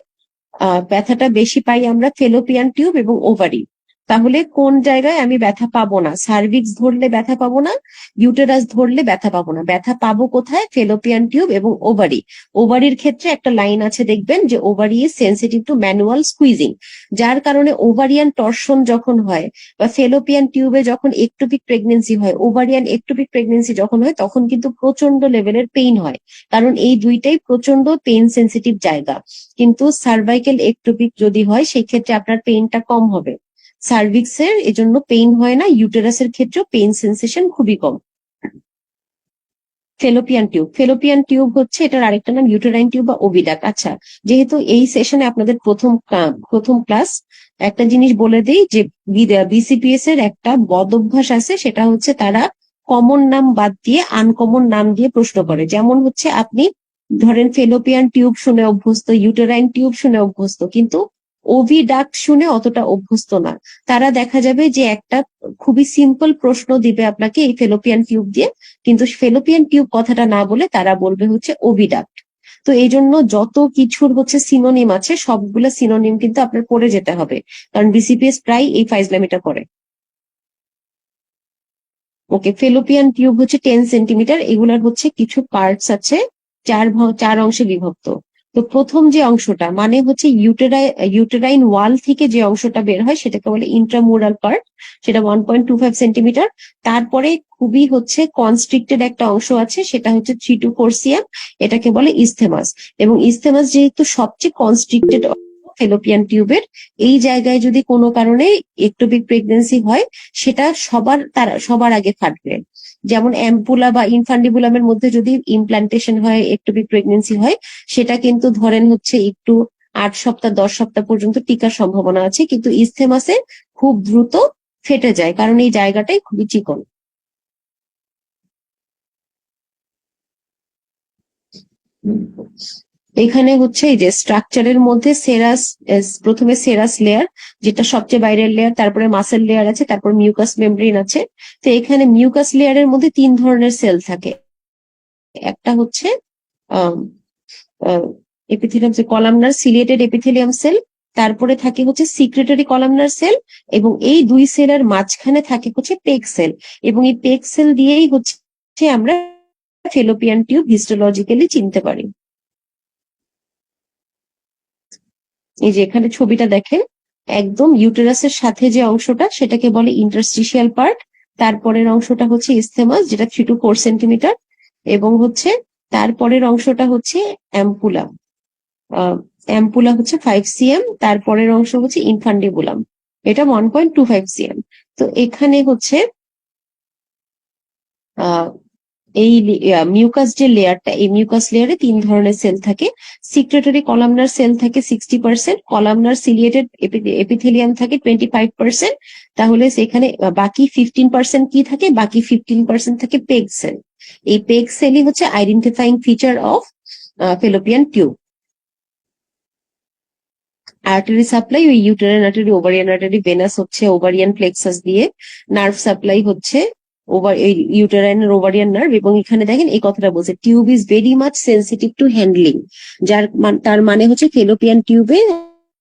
ব্যথাটা বেশি পাই আমরা ফেলোপিয়ান টিউব এবং ওভারি। তাহলে কোন জায়গায় আমি ব্যথা পাবো না? সার্ভিক্স ধরলে ব্যথা পাবো না, ইউটেরাস ধরলে ব্যথা পাবো না। ব্যথা পাবো কোথায়? ফেলোপিয়ান টিউব এবং ওভারি। ওভারির ক্ষেত্রে একটা লাইন আছে, দেখবেন যে ovary is sensitive two manual squeezing, যার কারণে ওভারিয়ান টর্শন যখন হয় বা ফেলোপিয়ান টিউবে যখন একটোপিক প্রেগনেন্সি হয়, ওভারিয়ান একটোপিক প্রেগনেন্সি যখন হয়, তখন কিন্তু প্রচন্ড লেভেলের পেইন হয়, কারণ এই দুইটাই প্রচন্ড পেইন সেন্সিটিভ জায়গা। কিন্তু সার্ভাইকেল একটোপিক যদি হয়, সেই ক্ষেত্রে আপনার পেইনটা কম হবে। সার্ভিক্সের এজন্য পেইন হয় না, ইউটেরাসের ক্ষেত্রেও পেইন সেন্সেশন খুবই কম। ফেলোপিয়ান টিউব হচ্ছে এটার আরেকটা নাম ইউটেরাইন টিউব বা ওভিডাক। আচ্ছা, যেহেতু এই সেশনে আপনাদের প্রথম ক্লাস, একটা জিনিস বলে দিই যে বিসিপিএস এর একটা বদ অভ্যাস আছে, সেটা হচ্ছে তারা কমন নাম বাদ দিয়ে আনকমন নাম দিয়ে প্রশ্ন করে। যেমন হচ্ছে আপনি ধরেন ফেলোপিয়ান টিউব শুনে অভ্যস্ত, ইউটেরাইন টিউব শুনে অভ্যস্ত, কিন্তু ওভিডাক্ট শুনে অতটা অভ্যস্ত না। তারা দেখা যাবে যে একটা খুবই সিম্পল প্রশ্ন দিবে আপনাকে এই ফেলোপিয়ান টিউব দিয়ে, কিন্তু ফেলোপিয়ান টিউব কথাটা না বলে তারা বলবে হচ্ছে ওভিডাক্ট। তো এই জন্য যত কিছুর হচ্ছে সিনোনিম আছে, সবগুলো সিনোনিম কিন্তু আপনার পড়ে যেতে হবে, কারণ বিসিপিএস প্রায় এই ফাইজলামিটা করে। ওকে, ফেলোপিয়ান টিউব হচ্ছে 10 সেন্টিমিটার, এগুলার হচ্ছে কিছু পার্টস আছে, চার অংশে বিভক্ত। তো প্রথম যে অংশটা মানে হচ্ছে ইউটেরাইন ওয়াল থেকে যে অংশটা বের হয়, সেটাকে বলে ইন্ট্রামুরাল পার্ট, সেটা 1.25 সেন্টিমিটার। তারপরে খুবই হচ্ছে কনস্ট্রিক্টেড একটা অংশ আছে, সেটা হচ্ছে 3 to 4 cm, এটাকে বলে ইস্থেমাস। এবং ইস্থেমাস যেহেতু সবচেয়ে কনস্ট্রিক্টেড ফেলোপিয়ান টিউবের, এই জায়গায় যদি কোনো কারণে একটোপিক প্রেগনেন্সি হয়, সেটা সবার আগে ফাটবে। যেমন অ্যাম্পুলা বা ইনফান্ডিবুলামের মধ্যে যদি ইমপ্লান্টেশন হয়, একটোপিক প্রেগনেন্সি হয়, সেটা কিন্তু ধরেন হচ্ছে একটু 8 সপ্তাহ 10 সপ্তাহ পর্যন্ত টিকার সম্ভাবনা আছে, কিন্তু ইস্থেমাসে খুব দ্রুত ফেটে যায়, কারণ এই জায়গাটাই খুবই চিকন। এখানে হচ্ছে এই যে স্ট্রাকচারের মধ্যে প্রথমে সেরাস লেয়ার, যেটা সবচেয়ে বাইরের লেয়ার, তারপরে মাসেল লেয়ার আছে, তারপর মিউকাস মেমব্রেন আছে। তো এখানে মিউকাস লেয়ারের মধ্যে 3 ধরনের সেল থাকে। একটা হচ্ছে epithelium, columnar ciliated epithelium cell, তারপরে থাকে হচ্ছে সিক্রেটারি কলামনার সেল, এবং এই দুই সেলের মাঝখানে থাকে হচ্ছে পেগ সেল, এবং এই পেগ সেল দিয়েই হচ্ছে আমরা ফেলোপিয়ান টিউব হিস্টোলজিক্যালি চিনতে পারি। এই যে এখানে ছবিটা দেখেন, একদম ইউটেরাসের সাথে যে অংশটা সেটাকে বলে ইন্টারস্টিশিয়াল পার্ট, তারপরের অংশটা হচ্ছে ইসথেমাস যেটা 3 to 4 সেন্টিমিটার, এবং হচ্ছে তারপরের অংশটা হচ্ছে অ্যাম্পুলা। অ্যাম্পুলা হচ্ছে 5 cm, তারপরের অংশ হচ্ছে ইনফান্ডিবুলাম, এটা 1.25 cm। তো এখানে হচ্ছে আহ এই মিউকাস যে লেয়ারটা, এই মিউকাস লেয়ারে 3 ধরনের সেল থাকে। সিক্রেটরি কলামনার সেল থাকে 60%, কলামনার সিলিয়েটেড এপিথেলিয়াম থাকে 25%। তাহলে সেখানে বাকি 15% কি থাকে? বাকি 15% থাকে পেগ সেল। এই পেগ সেলই হচ্ছে identifying feature of Fallopian tube. Artery supply ওই uterine artery, ovarian artery, venous হচ্ছে ওভারিয়ান প্লেক্সাস দিয়ে, নার্ভ সাপ্লাই হচ্ছে ইউটেরাইন ওভারিয়ান নার্ভ। এবং এখানে দেখেন এই কথাটা বলছে, tube is very much sensitive to handling, তার মানে হচ্ছে ফেলোপিয়ান টিউবে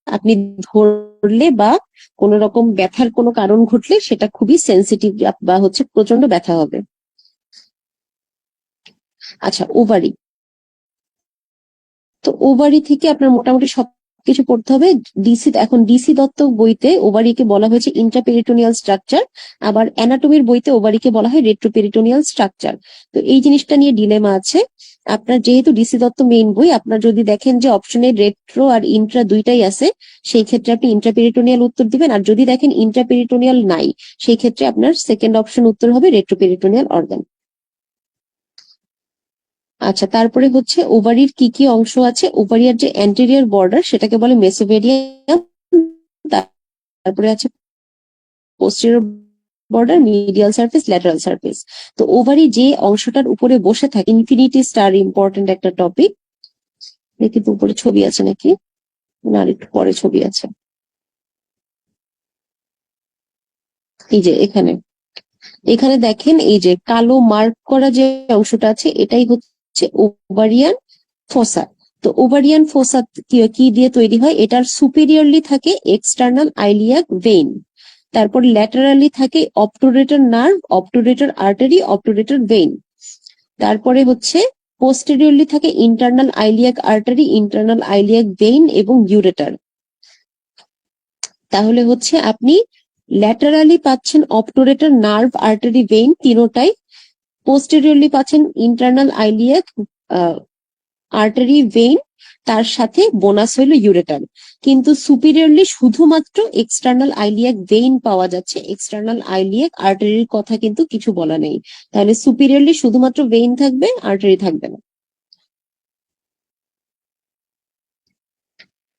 আপনি ধরলে বা কোন রকম ব্যথার কোনো কারণ ঘটলে সেটা খুবই সেন্সিটিভ বা হচ্ছে প্রচন্ড ব্যথা হবে। আচ্ছা, ওভারি। তো ওভারি থেকে আপনার মোটামুটি সবকিছু পড়তে হবে। এখন ডিসি দত্ত বইতে ওভারিকে বলা হয়েছে ইন্ট্রাপেরিটোনিয়াল স্ট্রাকচার, আবার অ্যানাটমির বইতে ওভারিকে বলা হয় রেট্রোপেরিটোনিয়াল স্ট্রাকচার। তো এই জিনিসটা নিয়ে ডিলেমা আছে। আপনার যেহেতু ডিসি দত্ত মেইন বই, আপনার যদি দেখেন যে অপশনে রেট্রো আর ইন্ট্রা দুইটাই আছে, সেই ক্ষেত্রে আপনি ইন্ট্রাপেরিটোনিয়াল উত্তর দিবেন। আর যদি দেখেন ইন্ট্রাপেরিটোনিয়াল নাই, সেই ক্ষেত্রে আপনার সেকেন্ড অপশন উত্তর হবে রেট্রোপেরিটোনিয়াল অর্গান। আচ্ছা, তারপরে হচ্ছে ওভারির কি কি অংশ আছে। ওভারিয়ার যে অ্যান্টেরিয়র বর্ডার সেটাকে বলে মেসোভেরিয়াম, তারপরে আছে posterior border, medial surface, lateral surface. তো ওভারি যে অংশটার উপরে বসে থাকে, ইনফিনিটি স্টার ইম্পর্টেন্ট একটা টপিক। কিন্তু উপরে ছবি আছে নাকি? না, একটু পরে ছবি আছে। এই যে এখানে এখানে দেখেন, এই যে কালো মার্ক করা যে অংশটা আছে এটাই হচ্ছে ওভারিয়ান ফোসা। তো ওভারিয়ান ফোসা কি দিয়ে তৈরি হয়? এটার সুপিরিয়রলি থাকে এক্সটার্নাল আইলিয়াক ভেইন, তারপর ল্যাটারালি থাকে অবটুরেটর নার্ভ, অবটুরেটর আর্টারি, অবটুরেটর ভেইন, তারপরে হচ্ছে পোস্টেরিয়রলি থাকে internal iliac artery, internal iliac vein এবং ইউরেটার। তাহলে হচ্ছে আপনি ল্যাটারালি পাচ্ছেন অবটুরেটর নার্ভ, আর্টারি, ভেইন তিনোটাই, পোস্টেরিয়রলি পাচ্ছেন ইন্টারনাল আইলিয়াক আর্টারি, ভেইন, তার সাথে বোনাস হইল ইউরেটার। কিন্তু সুপিরিয়রলি শুধুমাত্র এক্সটার্নাল আইলিয়াক ভেইন পাওয়া যাচ্ছে, এক্সটার্নাল আইলিয়াক আর্টারির কথা কিন্তু কিছু বলা নেই। তাহলে সুপিরিয়রলি শুধুমাত্র ভেইন থাকবে, আর্টারি থাকবে না।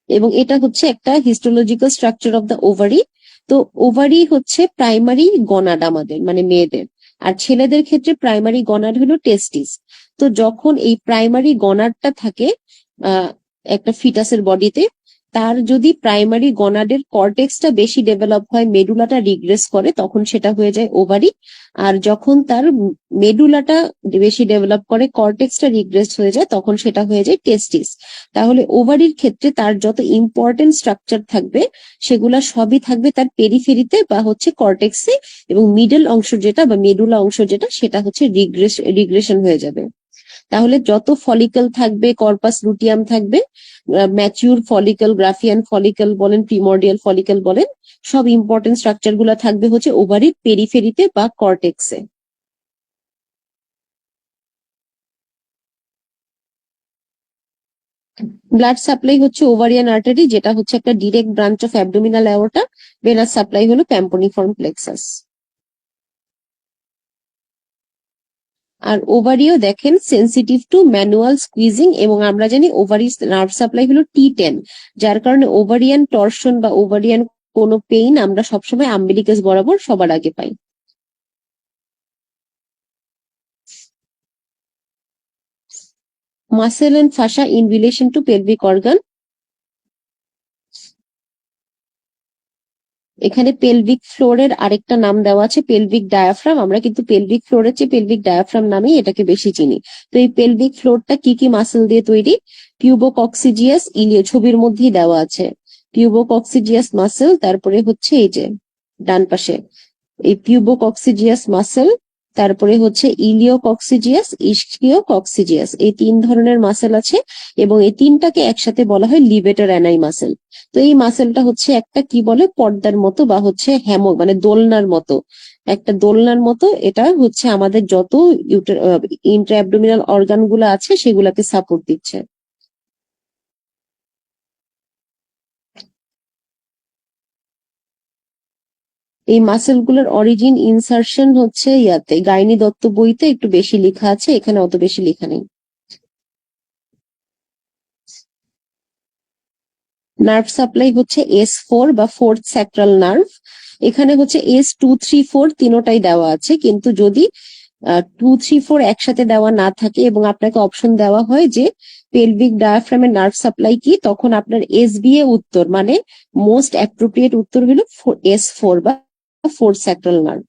এবং এটা হচ্ছে একটা histological structure of the ovary. তো ওভারি হচ্ছে প্রাইমারি গনাড আমাদের, মানে মেয়েদের, আর ছেলেদের ক্ষেত্রে প্রাইমারি গনাড হলো টেস্টিস। তো যখন এই প্রাইমারি গনাডটা থাকে একটা ফিটাসের বডিতে, তার যদি প্রাইমারি গনাডের কর্টেক্সটা বেশি ডেভেলপ হয়, মেডুলাটা রিগ্রেস করে, তখন সেটা হয়ে যায় ওভারি। আর যখন তার মেডুলাটা বেশি ডেভেলপ করে, কর্টেক্সটা রিগ্রেস হয়ে যায়, তখন সেটা হয়ে যায় টেস্টিস। তাহলে ওভারির ক্ষেত্রে তার যত ইম্পর্টেন্ট স্ট্রাকচার থাকবে সেগুলা সবই থাকবে তার পেরিফেরিতে বা হচ্ছে কর্টেক্সে, এবং মিডল অংশ যেটা বা মেডুলা অংশ যেটা, সেটা হচ্ছে রিগ্রেশন হয়ে যাবে। তাহলে যত ফলিকল থাকবে, কর্পাস লুটিয়াম থাকবে, ম্যাচিউর ফলিকল, গ্রাফিয়ান ফলিকল বলেন, প্রিমর্ডিয়াল ফলিকল বলেন, সব ইম্পর্টেন্ট স্ট্রাকচার গুলা থাকবে হচ্ছে ওভারির পেরিফেরিতে বা কর্টেক্সে। ব্লাড সাপ্লাই হচ্ছে ওভারিয়ান আর্টারি, যেটা হচ্ছে একটা direct branch of abdominal aorta. Venous supply হলো প্যাম্পনিফর্ম প্লেক্সাস। আর ওভারিও দেখেন সেন্সিটিভ টু ম্যানুয়াল স্কুইজিং, এবং আমরা জানি ওভারির নার্ভ সাপ্লাই হলো T10, যার কারণে ওভারিয়ান টর্শন বা ওভারিয়ান কোনো পেইন আমরা সবসময় আম্বিলিকাস বরাবর সবার আগে পাই। Muscle and fascia in relation to pelvic organ. এখানে পেলভিক ফ্লোরের আরেকটা নাম দেওয়া আছে পেলভিক ডায়াফ্রাম। আমরা কিন্তু পেলভিক ফ্লোরের চেয়ে পেলভিক ডায়াফ্রাম নামেই এটাকে বেশি চিনি। তো এই পেলভিক ফ্লোরটা কি কি মাসেল দিয়ে তৈরি? পিউবোকক্সিজিয়াস, ইলিও, ছবির মধ্যেই দেওয়া আছে। পিউবোকক্সিডিয়াস মাসেল, তারপরে হচ্ছে এই যে ডান পাশে এই পিউবোকক্সিডিয়াস মাসেল, তারপরে হচ্ছে ইলিওকক্সিডিয়াস, ইসকিওকক্সিডিয়াস, এই 3 ধরনের মাসেল আছে এবং এই 3টাকে একসাথে বলা হয় লিভেটর অ্যানাই মাসেল। তো এই মাসেলটা হচ্ছে একটা কি বলে পর্দার মতো বা হচ্ছে মানে দোলনার মতো, একটা দোলনার মতো। এটা হচ্ছে আমাদের যত ইন্ট্রা অ্যাবডোমিনাল অর্গান গুলো আছে সেগুলাকে সাপোর্ট দিচ্ছে। এই মাসেল গুলোর অরিজিন ইনসারশন হচ্ছে ইয়াতে গাইনি দত্ত বইতে একটু বেশি লেখা আছে, এখানে অত বেশি লেখা নেই। নার্ভ সাপ্লাই হচ্ছে S4 বা ফোর্থ স্যাক্রাল নার্ভ। এখানে হচ্ছে S2, 3, 4 তিনোটাই দেওয়া আছে, কিন্তু যদি 2, 3, 4 একসাথে দেওয়া না থাকে এবং আপনাকে অপশন দেওয়া হয় যে পেলভিক ডায়াফ্রামের নার্ভ সাপ্লাই কি, তখন আপনার SBA উত্তর মানে মোস্ট অ্যাপ্রোপ্রিয়েট উত্তর হলো S4 বা ফোর্থ স্যাক্রাল নার্ভ।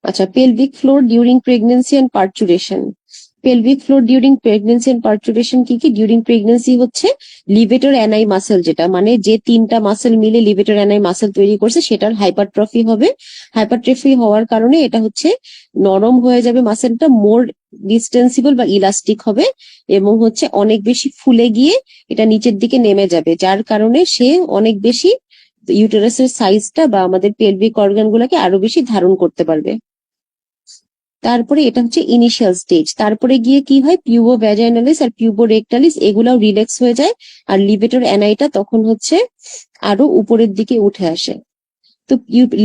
আচ্ছা, pelvic floor during pregnancy and parturition. Pelvic floor during pregnancy and parturition কি কি? ডিউরিং প্রেগনেন্সি হচ্ছে লিভেটর অ্যানাই মাসেল, যেটা মানে যে 3টা মাসেল মিলে লিভেটর অ্যানাই মাসেল তৈরি করছে সেটার হাইপারট্রফি হবে। হাইপারট্রফি হওয়ার কারণে এটা হচ্ছে নরম হয়ে যাবে, মাসেলটা মোর ডিস্টেন্সিবল বা ইলাস্টিক হবে এবং হচ্ছে অনেক বেশি ফুলে গিয়ে এটা নিচের দিকে নেমে যাবে, যার কারণে সে অনেক বেশি ইউটেরাসের সাইজটা বা আমাদের পেলভিক অর্গান গুলাকে আরো বেশি ধারণ করতে পারবে। তারপরে এটা হচ্ছে ইনিশিয়াল স্টেজ, তারপরে গিয়ে কি হয় পিউবো ভ্যাজাইনালিস আর পিউবো রেকটালিস এগুলাও রিল্যাক্স হয়ে যায় আর লিভেটর অ্যানাইটা তখন হচ্ছে আরো উপরের দিকে উঠে আসে। তো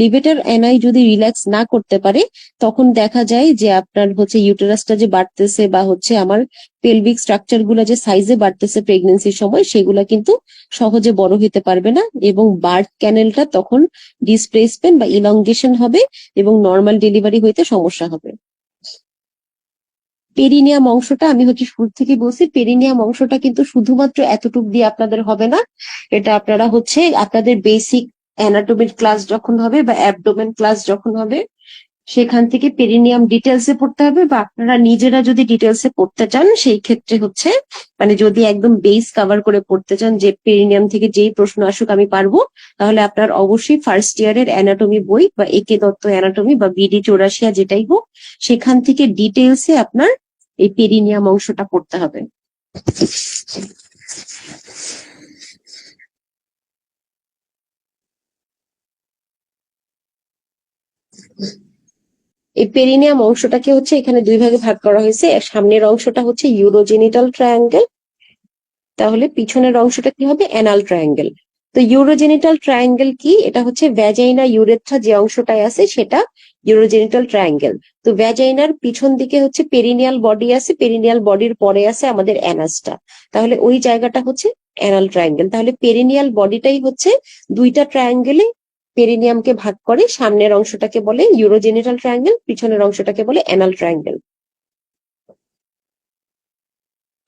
লিভেটর অ্যানাই যদি রিল্যাক্স না করতে পারে তখন দেখা যায় যে আপনার হচ্ছে ইউটেরাসটা যে বাড়তেছে বা হচ্ছে আমার পেলভিক স্ট্রাকচার গুলা যে সাইজে বাড়তেছে প্রেগনেন্সির সময় সেগুলা কিন্তু সহজে বড় হতে পারবে না এবং বার্থ ক্যানেলটা তখন ডিসপ্লেসমেন্ট বা ইলংগেশন হবে এবং নর্মাল ডেলিভারি হইতে সমস্যা হবে। পেরিনিয়াম অংশটা আমি হচ্ছে শুরু থেকে বলছি, পেরিনিয়াম অংশটা কিন্তু শুধুমাত্র এতটুক দিয়ে আপনাদের হবে না, এটা আপনারা হচ্ছে আপনাদের বেসিক অ্যানাটমির ক্লাস যখন হবে বা অ্যাবডোমেন ক্লাস যখন হবে সেখান থেকে পেরিনিয়াম ডিটেলসে পড়তে হবে, বা আপনারা নিজেরা যদি ডিটেলসে পড়তে চান সেই ক্ষেত্রে হচ্ছে মানে যদি একদম বেস কভার করে পড়তে চান যে পেরিনিয়াম থেকে যেই প্রশ্ন আসুক আমি পারবো, তাহলে আপনার অবশ্যই ফার্স্ট ইয়ারের অ্যানাটমি বই বা একে দত্ত অ্যানাটমি বা BD84 যেটাই হোক সেখান থেকে ডিটেলসে আপনার এই পেরিনিয়াম অংশটা পড়তে হবে। এই পেরিনিয়াম অংশটাকে হচ্ছে এখানে 2 ভাগে ভাগ করা হয়েছে, সামনের অংশটা হচ্ছে ইউরোজেনিটাল ট্রায়াঙ্গেল, তাহলে পিছনের অংশটা কি হবে অ্যানাল ট্রায়াঙ্গেল। তো ইউরোজেনিটাল ট্রায়াঙ্গেল কি? এটা হচ্ছে ভ্যাজাইনা ইউরেথ্রা যে অংশটায় আছে সেটা ইউরোজেনিটাল ট্রায়াঙ্গেল। তো ভ্যাজাইনার পিছন দিকে হচ্ছে পেরিনিয়াল বডি আছে, পেরিনিয়াল বডির পরে আছে আমাদের অ্যানাসটা, তাহলে ওই জায়গাটা হচ্ছে অ্যানাল ট্রায়াঙ্গেল। তাহলে পেরিনিয়াল বডিটাই হচ্ছে 2টা ট্রায়াঙ্গেলে পেরিনিয়ামকে ভাগ করে, সামনের অংশটাকে বলে ইউরোজেনিটাল ট্রায়াঙ্গেল, পিছনের অংশটাকে বলে অ্যানাল ট্রায়াঙ্গেল।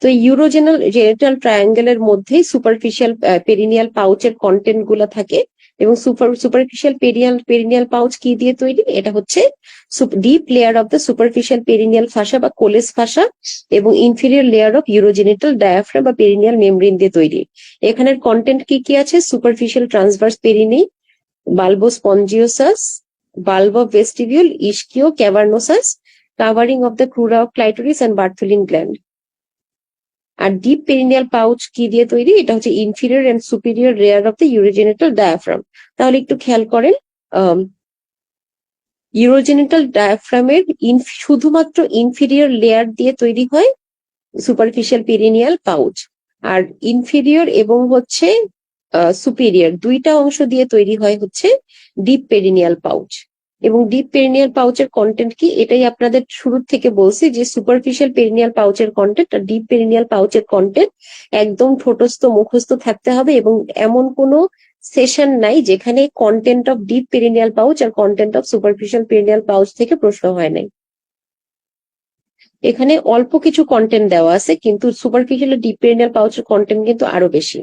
তো ইউরোজেনাল জেনিটাল ট্রায়াঙ্গেলের মধ্যেই সুপারফিশিয়াল পেরিনিয়াল পাউচের কন্টেন্ট গুলো থাকে এবং সুপারফিশিয়াল পেরিনিয়াল পাউচ কি দিয়ে তৈরি? এটা হচ্ছে deep layer of the superficial perineal fascia বা কোলেস ফাসা এবং inferior layer of urogenital diaphragm বা পেরিনিয়াল মেমব্রেন দিয়ে তৈরি। এখানের কন্টেন্ট কি কি আছে? Superficial transverse perinei, bulbospongiosus, bulb of vestibule, ischiocavernosus, covering of the crura of clitoris and Bartholin gland. আর ডিপ পেরিনিয়াল পাউচ কি দিয়ে তৈরি? এটা হচ্ছে inferior and superior layer of the urogenital diaphragm. তাহলে একটু খেয়াল করেন, ইউরোজেনিটাল ডায়াফ্রামের শুধুমাত্র ইনফিরিয়র লেয়ার দিয়ে তৈরি হয় সুপারফিশিয়াল পেরিনিয়াল পাউচ, আর ইনফিরিয়র এবং হচ্ছে সুপিরিয়র 2টা অংশ দিয়ে তৈরি হয় হচ্ছে ডিপ পেরিনিয়াল পাউচ। এবং ডিপ পেরিনিয়াল পাউচের কন্টেন্ট কি? এটাই আপনাদের শুরু থেকে বলছি যে সুপারফিশিয়াল পেরিনিয়াল পাউচের কন্টেন্ট আর ডিপ পেরিনিয়াল পাউচের কন্টেন্ট একদম ঠোঁটস্থ মুখস্থ থাকতে হবে এবং এমন কোনো সেশন নাই যেখানে content of deep perineal pouch আর content of superficial perineal pouch থেকে প্রশ্ন হয় নাই। এখানে অল্প কিছু কন্টেন্ট দেওয়া আছে কিন্তু সুপারফিশিয়াল ডিপ পেরিনিয়াল পাউচের কন্টেন্ট কিন্তু আরো বেশি।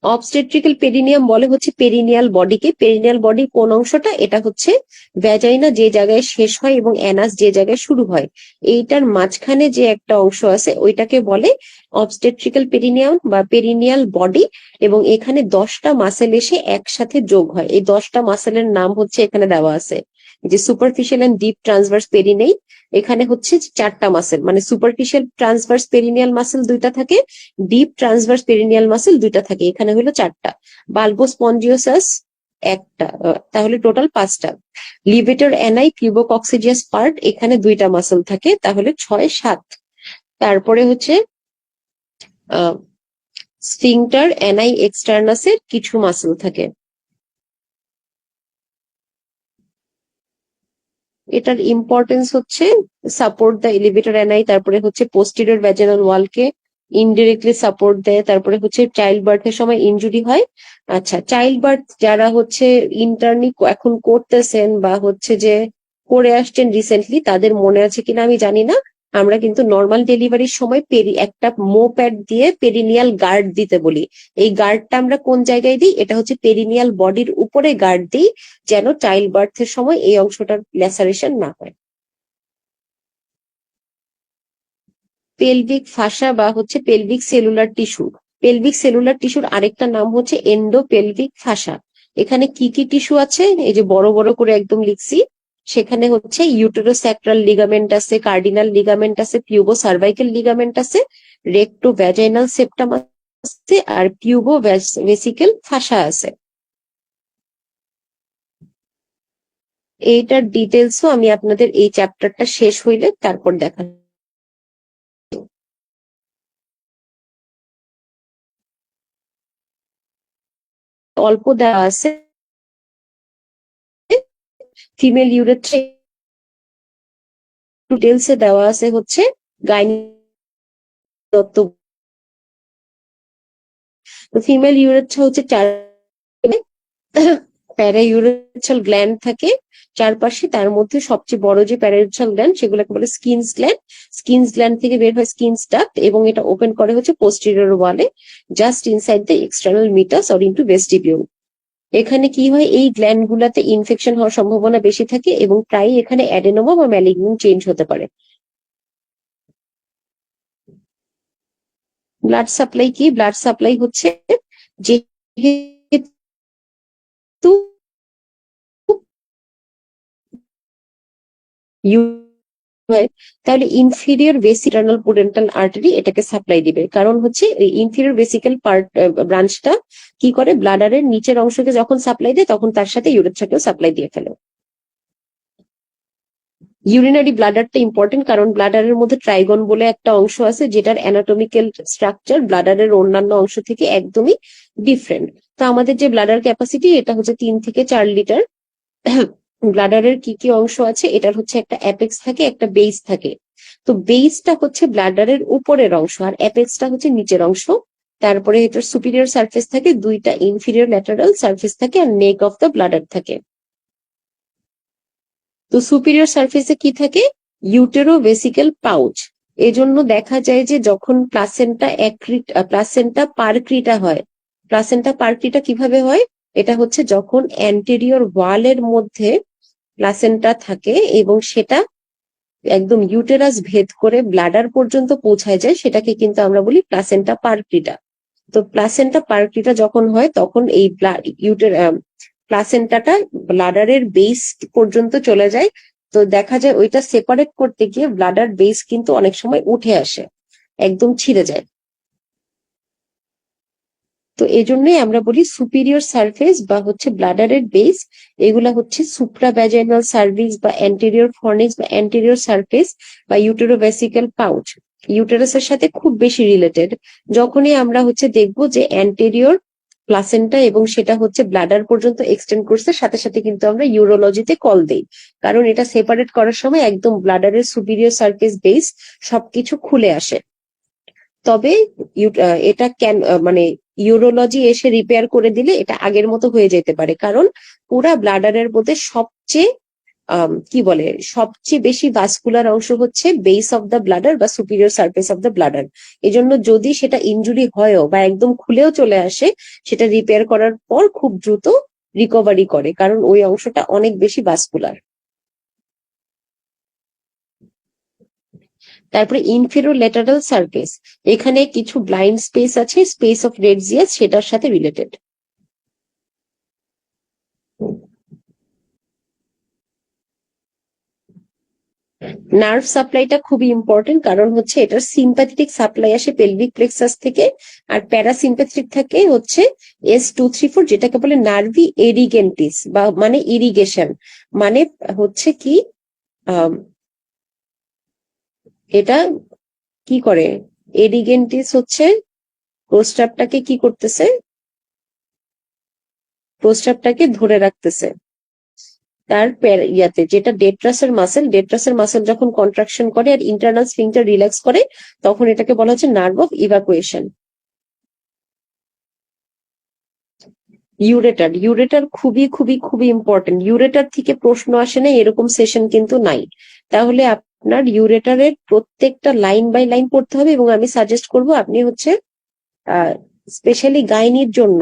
অবস্টেট্রিক্যাল পেরিনিয়াম বলে হচ্ছে পেরিনিয়াল বডিকে। পেরিনিয়াল বডি কোন অংশটা? এটা হচ্ছে ভ্যাজাইনা যে জায়গায় শেষ হয় এবং অ্যানাস যে জায়গায় শুরু হয়, এইটার মাঝখানে যে একটা অংশ আছে ওইটাকে বলে অবস্টেট্রিক্যাল পেরিনিয়াম বা পেরিনিয়াল বডি। এবং এখানে 10টা মাসেল এসে একসাথে যোগ হয়। এই 10টা মাসেলের নাম হচ্ছে এখানে দেওয়া আছে, যে সুপারফিশিয়াল এন্ড ডিপ ট্রান্সভার্স পেরিনেই। এখানে হচ্ছে 4টা মাসেল, মানে সুপারফিশিয়াল ট্রান্সভার্স পেরিনিয়াল মাসেল 2টা থাকে, ডিপ ট্রান্সভার্স পেরিনিয়াল মাসেল 2টা থাকে। এখানে হলো 4টা। বালবোস্পঞ্জিওসাস একটা, তাহলে টোটাল 5টা। লিভেটর অ্যানাই কিউবোকক্সিডিয়াস পার্ট, এখানে 2টা মাসেল থাকে, তাহলে 6, 7। তারপরে হচ্ছে স্ফিংটার অ্যানাই এক্সটার্নাসের কিছু মাসেল থাকে। এটার ইম্পর্টেন্স হচ্ছে সাপোর্ট দ্য এলিভেটর অ্যানাই, তারপরে হচ্ছে পোস্টেরিয়র ভ্যাজিনাল ওয়ালকে ইনডিরেক্টলি সাপোর্ট দেয়, তারপরে হচ্ছে চাইল্ড বার্থের সময় ইনজুরি হয়। আচ্ছা, চাইল্ড বার্থ যারা হচ্ছে ইন্টার্নি এখন করতেছেন বা হচ্ছে যে করে আসছেন রিসেন্টলি, তাদের মনে আছে কিনা আমি জানি না, আমরা কিন্তু নর্মাল ডেলিভারির সময় একটা মো প্যাড দিয়ে পেরিনিয়াল গার্ড দিতে বলি। এই গার্ডটা আমরা কোন জায়গায় দিই? এটা হচ্ছে পেরিনিয়াল বডির উপরে গার্ড দিই, যেন চাইল্ড বার্থের সময় এই অংশটার ল্যাসারেশন না হয়। পেলভিক ফাসা বা হচ্ছে pelvic cellular tissue. Pelvic cellular টিস্যুর আরেকটা নাম হচ্ছে এন্ডোপেলভিক ফাসা। এখানে কি কি টিস্যু আছে? এই যে বড় বড় করে একদম লিখছি, সেখানে হচ্ছে ইউটেরোস্যাক্রাল লিগামেন্ট আছে, কার্ডিনাল লিগামেন্ট আছে, পিউবো সার্ভাইকেল লিগামেন্ট আছে, রেক্টো ভ্যাজাইনাল সেপ্টাম আছে, আর পিউবো ভেসিকেল ফাসা আছে। এইটার ডিটেলসও আমি আপনাদের এই চ্যাপ্টারটা শেষ হইলে তারপর দেখা। অল্প দেওয়া আছে ফিমেল ইউরেথ্রা, ডিটেলসে দেওয়া আছে হচ্ছে গাইনি তত্ত্ব। তো ফিমেল ইউরেথ্রা হচ্ছে প্যারাইউরেথ্রাল গ্ল্যান্ড থাকে চারপাশে। তার মধ্যে সবচেয়ে বড় যে প্যারাইউরেথ্রাল গ্ল্যান্ড, সেগুলোকে বলে স্কিনস গ্ল্যান্ড। স্কিনস গ্ল্যান্ড থেকে বের হয় স্কিনস ডাক্ট, এবং এটা ওপেন করে হচ্ছে পোস্টেরিয়র ওয়ালে, just inside the external মিটাস or into vestibule. এখানে কি হয়? এই গ্ল্যান্ড গুলাতে ইনফেকশন হওয়ার সম্ভাবনা বেশি থাকে এবং প্রায় এখানে অ্যাডেনোমা বা ম্যালিগন্যান্ট চেঞ্জ হতে পারে। ব্লাড সাপ্লাই কি? ব্লাড সাপ্লাই হচ্ছে যেহেতু হয়, তাহলে ইনফিরিয়র ভেসিটার্নাল পোডেন্টাল আর্টারি এটাকে সাপ্লাই দিবে। কারণ হচ্ছে ইনফিরিয়র ভেসিক্যাল পার্ট ব্রাঞ্চটা কি করে, ব্লাডারের নিচের অংশকে যখন সাপ্লাই দেয় তখন তার সাথে ইউরেথ্রাকেও সাপ্লাই দিয়ে ফেলে। ইউরিনারি ব্লাডারটা ইম্পর্টেন্ট, কারণ ব্লাডারের মধ্যে ট্রাইগন বলে একটা অংশ আছে, যেটার অ্যানাটমিক্যাল স্ট্রাকচার ব্লাডারের অন্যান্য অংশ থেকে একদমই ডিফারেন্ট। তো আমাদের যে ব্লাডার ক্যাপাসিটি, এটা হচ্ছে 3 থেকে 4 লিটার। ব্লাডারের কি কি অংশ আছে? এটার হচ্ছে একটা অ্যাপেক্স থাকে, একটা বেস থাকে। তো বেসটা হচ্ছে ব্লাডারের উপরের অংশ, আর অ্যাপেক্সটা হচ্ছে নিচের অংশ। তারপরে এটার সুপিরিয়র সারফেস থাকে, 2টা ইনফিরিয়র ল্যাটারাল সারফেস থাকে, আর নেক অফ দ্য ব্লাডার থাকে। তো সুপিরিয়র সারফেসে কি থাকে? ইউটেরো ভেসিকেল পাউচ। এজন্য দেখা যায় যে যখন প্লাসেন্টা পারক্রিটা হয়, প্লাসেন্টা পারক্রিটা কিভাবে হয়? এটা হচ্ছে যখন অ্যান্টেরিয়র ওয়ালের মধ্যে প্লাসেন্টা থাকে এবং সেটা একদম ইউটেরাস ভেদ করে ব্লাডার পর্যন্ত পৌঁছায় যায়, সেটাকে কিন্তু আমরা বলি প্লাসেন্টা পারক্রিটা। তো প্লাসেন্টা পারক্রিটা যখন হয় তখন এই প্লাসেন্টাটা ব্লাডারের বেস পর্যন্ত চলে যায়। তো দেখা যায় ওইটা সেপারেট করতে গিয়ে ব্লাডার বেস কিন্তু অনেক সময় উঠে আসে, একদম ছিঁড়ে যায়। তো এজন্যই আমরা বলি সুপিরিয়র সারফেস বা হচ্ছে ব্লাডারের বেস, এগুলা হচ্ছে সুপ্রাভ্যাজাইনাল সার্ভিস বা অ্যান্টেরিয়র ফর্নিক্স বা অ্যান্টেরিয়র সারফেস বা ইউটেরোভেসিক্যাল পাউচ, ইউটেরাসের সাথে খুব বেশি রিলেটেড। যখনই আমরা হচ্ছে দেখবো যে অ্যান্টেরিয়র প্লাসেন্টা এবং সেটা হচ্ছে ব্লাডার পর্যন্ত এক্সটেন্ড করছে, সাথে সাথে কিন্তু আমরা ইউরোলজিতে কল দেই, কারণ এটা সেপারেট করার সময় একদম ব্লাডারের সুপিরিয়র সারফেস বেস সবকিছু খুলে আসে। তবে এটা কেন মানে ইউরোলজি এসে রিপেয়ার করে দিলে এটা আগের মতো হয়ে যেতে পারে, কারণ পুরা ব্লাডারের মধ্যে সবচেয়ে কি বলে সবচেয়ে বেশি ভাস্কুলার অংশ হচ্ছে বেস অফ দ্য ব্লাডার বা superior surface of the bladder. এই জন্য যদি সেটা ইনজুরি হয়ও বা একদম খুলেও চলে আসে, সেটা রিপেয়ার করার পর খুব দ্রুত রিকভারি করে, কারণ ওই অংশটা অনেক বেশি ভাস্কুলার। তারপরে ইনফেরোল্যাটারাল সারফেস, এখানে কিছু ব্লাইন্ড স্পেস আছে, স্পেস অফ রেডজিয়াস, সেটার সাথে রিলেটেড। নার্ভ সাপ্লাইটা খুবই ইম্পর্টেন্ট, কারণ হচ্ছে এটার সিম্প্যাথেটিক সাপ্লাই আসে পেলভিক প্লেক্সাস থেকে, আর প্যারাসিম্প্যাথেটিক থাকে হচ্ছে S234, যেটাকে বলে নার্ভি এরিগেন্টিস বা মানে ইরিগেশন। মানে হচ্ছে কি এটা কি করে, এরিগেন্টিস হচ্ছে প্রস্রাবটাকে কি করতেছে, প্রস্রাবটাকে ধরে রাখতেছে তার ইয়াতে, যেটা ডেট্রাসের মাসেল যখন কন্ট্রাকশন করে আর ইন্টারনাল স্ফিংটার রিল্যাক্স করে, তখন এটাকে বলা হচ্ছে nerve of evacuation. Ureter, ureter খুবই খুবই খুবই ইম্পর্টেন্ট। ইউরেটার থেকে প্রশ্ন আসে না এরকম সেশন কিন্তু নাই। তাহলে আপনার ইউরেটারের প্রত্যেকটা লাইন বাই লাইন পড়তে হবে, এবং আমি সাজেস্ট করব আপনি হচ্ছে স্পেশালি গাইনির জন্য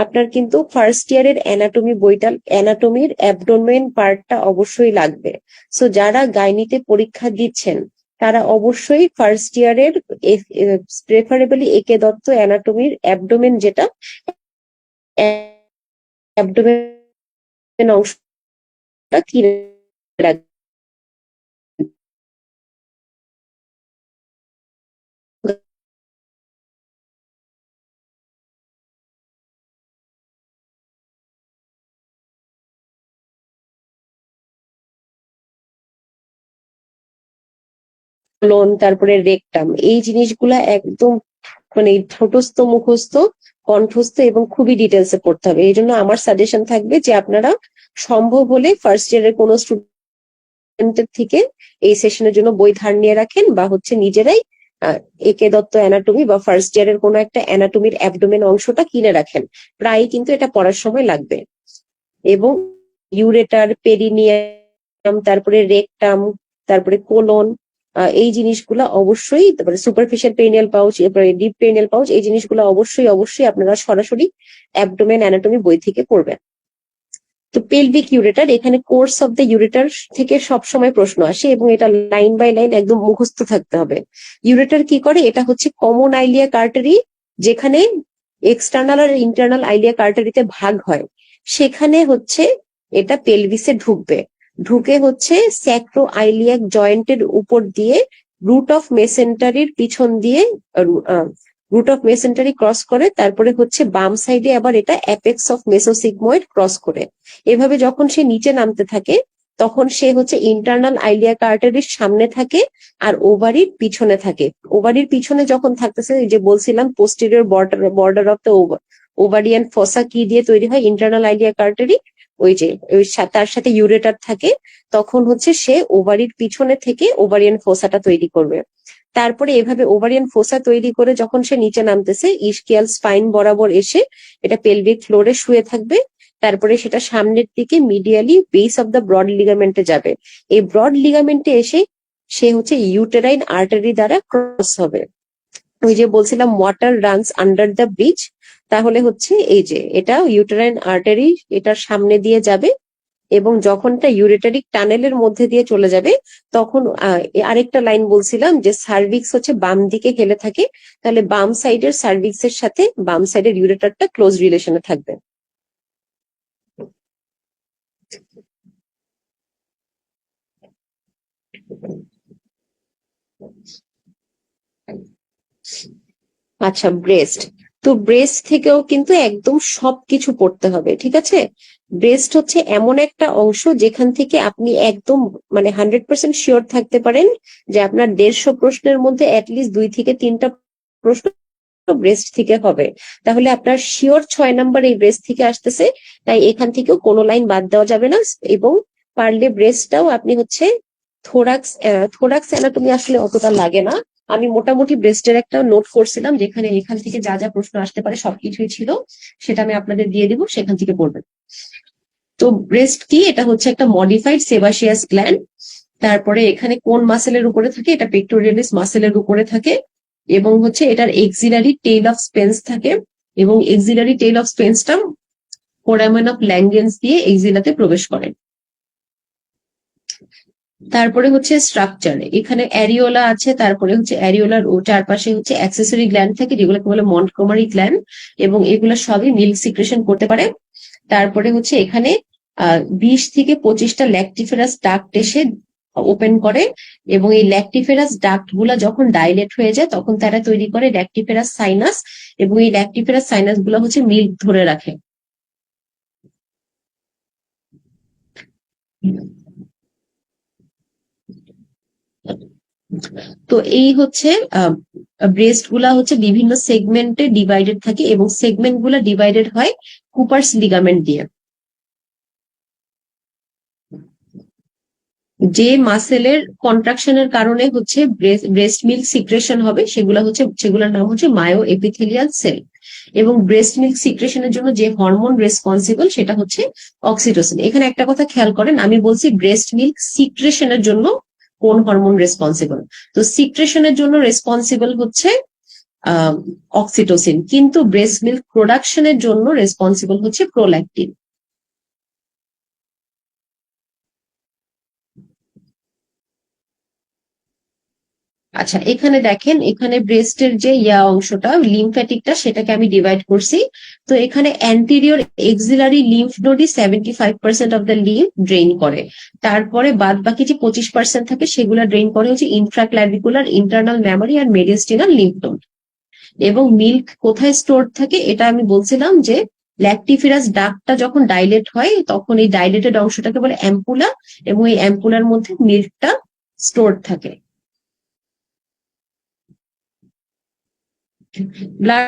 আপনার কিন্তু ফার্স্ট ইয়ারের অ্যানাটমি বইটা, অ্যানাটমির অ্যাবডোমেন পার্টটা অবশ্যই লাগবে। সো যারা গাইনিতে পরীক্ষা দিচ্ছেন তারা অবশ্যই ফার্স্ট ইয়ারের প্রেফারেবলি একে দত্ত অ্যানাটমির অ্যাবডোমেন, যেটা অ্যাবডোমেন অংশটা কিনে রাখবেন। লোন, তারপরে রেকটাম, এই জিনিসগুলা একদম মানে ঠোঁটস্থ, মুখস্থ, কণ্ঠস্থ এবং খুবই ডিটেলসে পড়তে হবে। এই জন্য আমার সাজেশন থাকবে যে আপনারা সম্ভব হলে ফার্স্ট ইয়ারের কোনো স্টুডেন্টের থেকে এই সেশনের জন্য বই ধার নিয়ে রাখেন, বা হচ্ছে নিজেরাই একে দত্ত অ্যানাটমি বা ফার্স্ট ইয়ারের কোনো একটা অ্যানাটমির অ্যাবডোমেন অংশটা কিনে রাখেন। প্রায় কিন্তু এটা পড়ার সময় লাগবে। এবং ইউরেটার, পেরিনিয়াম, তারপরে রেকটাম, তারপরে কোলন, এই জিনিসগুলো অবশ্যই, তারপরে সুপারফিশিয়াল পেরিনিয়াল পাউচ, এরপরে ডিপ পেরিনিয়াল পাউচ, এই জিনিসগুলো অবশ্যই অবশ্যই আপনারা সরাসরি অ্যাবডোমেন অ্যানাটমি বই থেকে পড়বেন। তো পেলভিক ইউরেটার, এখানে কোর্স অফ দ্য ইউরেটার থেকে সব সময় প্রশ্ন আসে, এবং এটা লাইন বাই লাইন একদম মুখস্থ থাকতে হবে। ইউরেটার কি করে, এটা হচ্ছে কমন আইলিয়াক আর্টারি, যেখানে এক্সটার্নাল আর ইন্টারনাল আইলিয়াক আর্টারিতে ভাগ হয়, সেখানে হচ্ছে এটা পেলভিসে ঢুকবে, ঢুকে হচ্ছে স্যাক্রো আইলিয়াক জয়েন্টের উপর দিয়ে রুট অফ মেসেন্টারির পিছন দিয়ে রুট অফ মেসেন্টারি ক্রস করে, তারপরে হচ্ছে বাম সাইডে আবার এটা অ্যাপেক্স অফ মেসোসিগময়েড ক্রস করে। এভাবে যখন সে নিচে নামতে থাকে তখন সে হচ্ছে ইন্টারনাল আইলিয়াক আর্টারির সামনে থাকে আর ওভারির পিছনে থাকে। ওভারির পিছনে যখন থাকতেছে, যে বলছিলাম posterior border of the ovarian fossa কি দিয়ে তৈরি হয়, ইন্টারনাল আইলিয়াক আর্টারি, ওই যে তার সাথে ইউরেটার থাকে, তখন হচ্ছে সে ওভারির পিছনে থেকে ওভারিয়ান ফোসাটা তৈরি করবে। তারপরে এভাবে ওভারিয়ান ফোসা তৈরি করে যখন সে নিচে নামতেছে, ইস্কিয়াল স্পাইন বরাবর এসে এটা পেলভিক ফ্লোরে শুয়ে থাকবে। তারপরে সেটা সামনের দিকে medially base of the broad লিগামেন্টে যাবে। এই ব্রড লিগামেন্টে এসে সে হচ্ছে ইউটেরাইন আর্টারি দ্বারা ক্রস হবে। ওই যে বলছিলাম water runs under the bridge, তাহলে হচ্ছে এই যে এটা ইউটেরাইন আর্টারি এটার সামনে দিয়ে যাবে, এবং যখনটা ইউরেটারিক টানেলের মধ্যে দিয়ে চলে যাবে তখন আরেকটা লাইন বলছিলাম যে সার্ভিক্স হচ্ছে বাম দিকে হেলে থাকে, তাহলে বাম সাইডের সার্ভিক্সের সাথে বাম সাইডের ইউরেটারটা ক্লোজ রিলেশনে থাকবে। আচ্ছা, ব্রেস্ট। তো ব্রেস্ট থেকেও কিন্তু একদম সবকিছু পড়তে হবে, ঠিক আছে? ব্রেস্ট হচ্ছে এমন একটা অংশ যেখান থেকে আপনি একদম মানে 100% শিওর থাকতে পারেন যে আপনার 150 প্রশ্নের মধ্যে অ্যাটলিস্ট 2 থেকে 3টা প্রশ্ন ব্রেস্ট থেকে হবে। তাহলে আপনার শিওর 6 নাম্বার এই ব্রেস্ট থেকে আসতেছে, তাই এখান থেকেও কোনো লাইন বাদ দেওয়া যাবে না। এবং পারলে ব্রেস্টটাও আপনি হচ্ছে থোরাক্স অ্যানাটমি আসলে অতটা লাগে না। আমি মোটামুটি ব্রেস্টের একটা নোট করছিলাম, যেখানে এখান থেকে যা যা প্রশ্ন আসতে পারে সবকিছুই ছিল, সেটা আমি আপনাদের দিয়ে দিব, সেখান থেকে পড়বেন। তো ব্রেস্ট কি, এটা হচ্ছে একটা মডিফাইড সেবাসিয়াস গ্ল্যান্ড। তারপরে এখানে কোন মাসেলের উপরে থাকে, এটা পেক্টোরিয়ালিস মাসেলের উপরে থাকে, এবং হচ্ছে এটার এক্সিলারি টেইল অফ স্পেন্স থাকে, এবং এক্সিলারি টেইল অফ স্পেন্সটা ফোরামেন অফ ল্যাঙ্গেন্স দিয়ে এক্সিলাতে প্রবেশ করে। তারপরে হচ্ছে স্ট্রাকচার, এখানে অ্যারিওলা আছে, তারপরে হচ্ছে অ্যারিওলার ও চারপাশে হচ্ছে অ্যাক্সেসরি গ্ল্যান্ড থাকে যেগুলোকে বলে মন্টগোমারি গ্ল্যান্ড, এবং এগুলো সবই মিল্ক সিক্রেশন করতে পারে। তারপরে হচ্ছে এখানে 20 থেকে 25টা ল্যাকটিফেরাস ডাক্ট এসে ওপেন করে, এবং এই ল্যাকটিফেরাস ডাক্ট গুলা যখন ডাইলেট হয়ে যায় তখন তারা তৈরি করে ল্যাকটিফেরাস সাইনাস, এবং এই ল্যাকটিফেরাস সাইনাস গুলা হচ্ছে মিল্ক ধরে রাখে। তো এই হচ্ছে ব্রেস্ট গুলা হচ্ছে বিভিন্ন সেগমেন্টে ডিভাইডেড থাকে, এবং সেগমেন্ট গুলা ডিভাইডেড হয় কুপার্স লিগামেন্ট দিয়ে। যে মাসেলের কন্ট্রাকশনের কারণে হচ্ছে ব্রেস্ট মিল্ক সিক্রেশন হবে সেগুলোর নাম হচ্ছে মায়ো এপিথেলিয়াল সেল, এবং ব্রেস্ট মিল্ক সিক্রেশনের জন্য যে হরমোন রেসপন্সিবল সেটা হচ্ছে অক্সিটোসিন। এখানে একটা কথা খেয়াল করেন, আমি বলছি ব্রেস্ট মিল্ক সিক্রেশনের জন্য কোন হরমোন রেসপন্সিবল, তো সিক্রেশনের জন্য রেসপন্সিবল হচ্ছে অক্সিটোসিন, কিন্তু ব্রেস্ট মিল্ক প্রোডাকশনের জন্য রেসপন্সিবল হচ্ছে প্রোল্যাকটিন। আচ্ছা, এখানে দেখেন, এখানে ব্রেস্টের যে অংশটা লিম্ফ্যাটিকটা সেটাকে আমি ডিভাইড করছি। তো এখানে অ্যান্টিরিয়র এক্সিলারি লিম্ফ নোডই 75% অফ দ্য লিম্ফ ড্রেইন করে। তারপরে বাদ বাকি যে 25% থাকে সেগুলো ড্রেইন করে হচ্ছে ইন্ট্রাক্লাভিকুলার, ইন্টারনাল মেমোরি আর মেডিয়াস্টিনাল লিম্ফ নোড। এবং মিল্ক কোথায় স্টোর থাকে, এটা আমি বলছিলাম যে ল্যাকটিফেরাস ডাক্টটা যখন ডাইলেট হয় তখন এই ডাইলেটেড অংশটাকে বলে অ্যাম্পুলা, এবং এই অ্যাম্পুলার মধ্যে মিল্কটা স্টোর থাকে। ব্লাড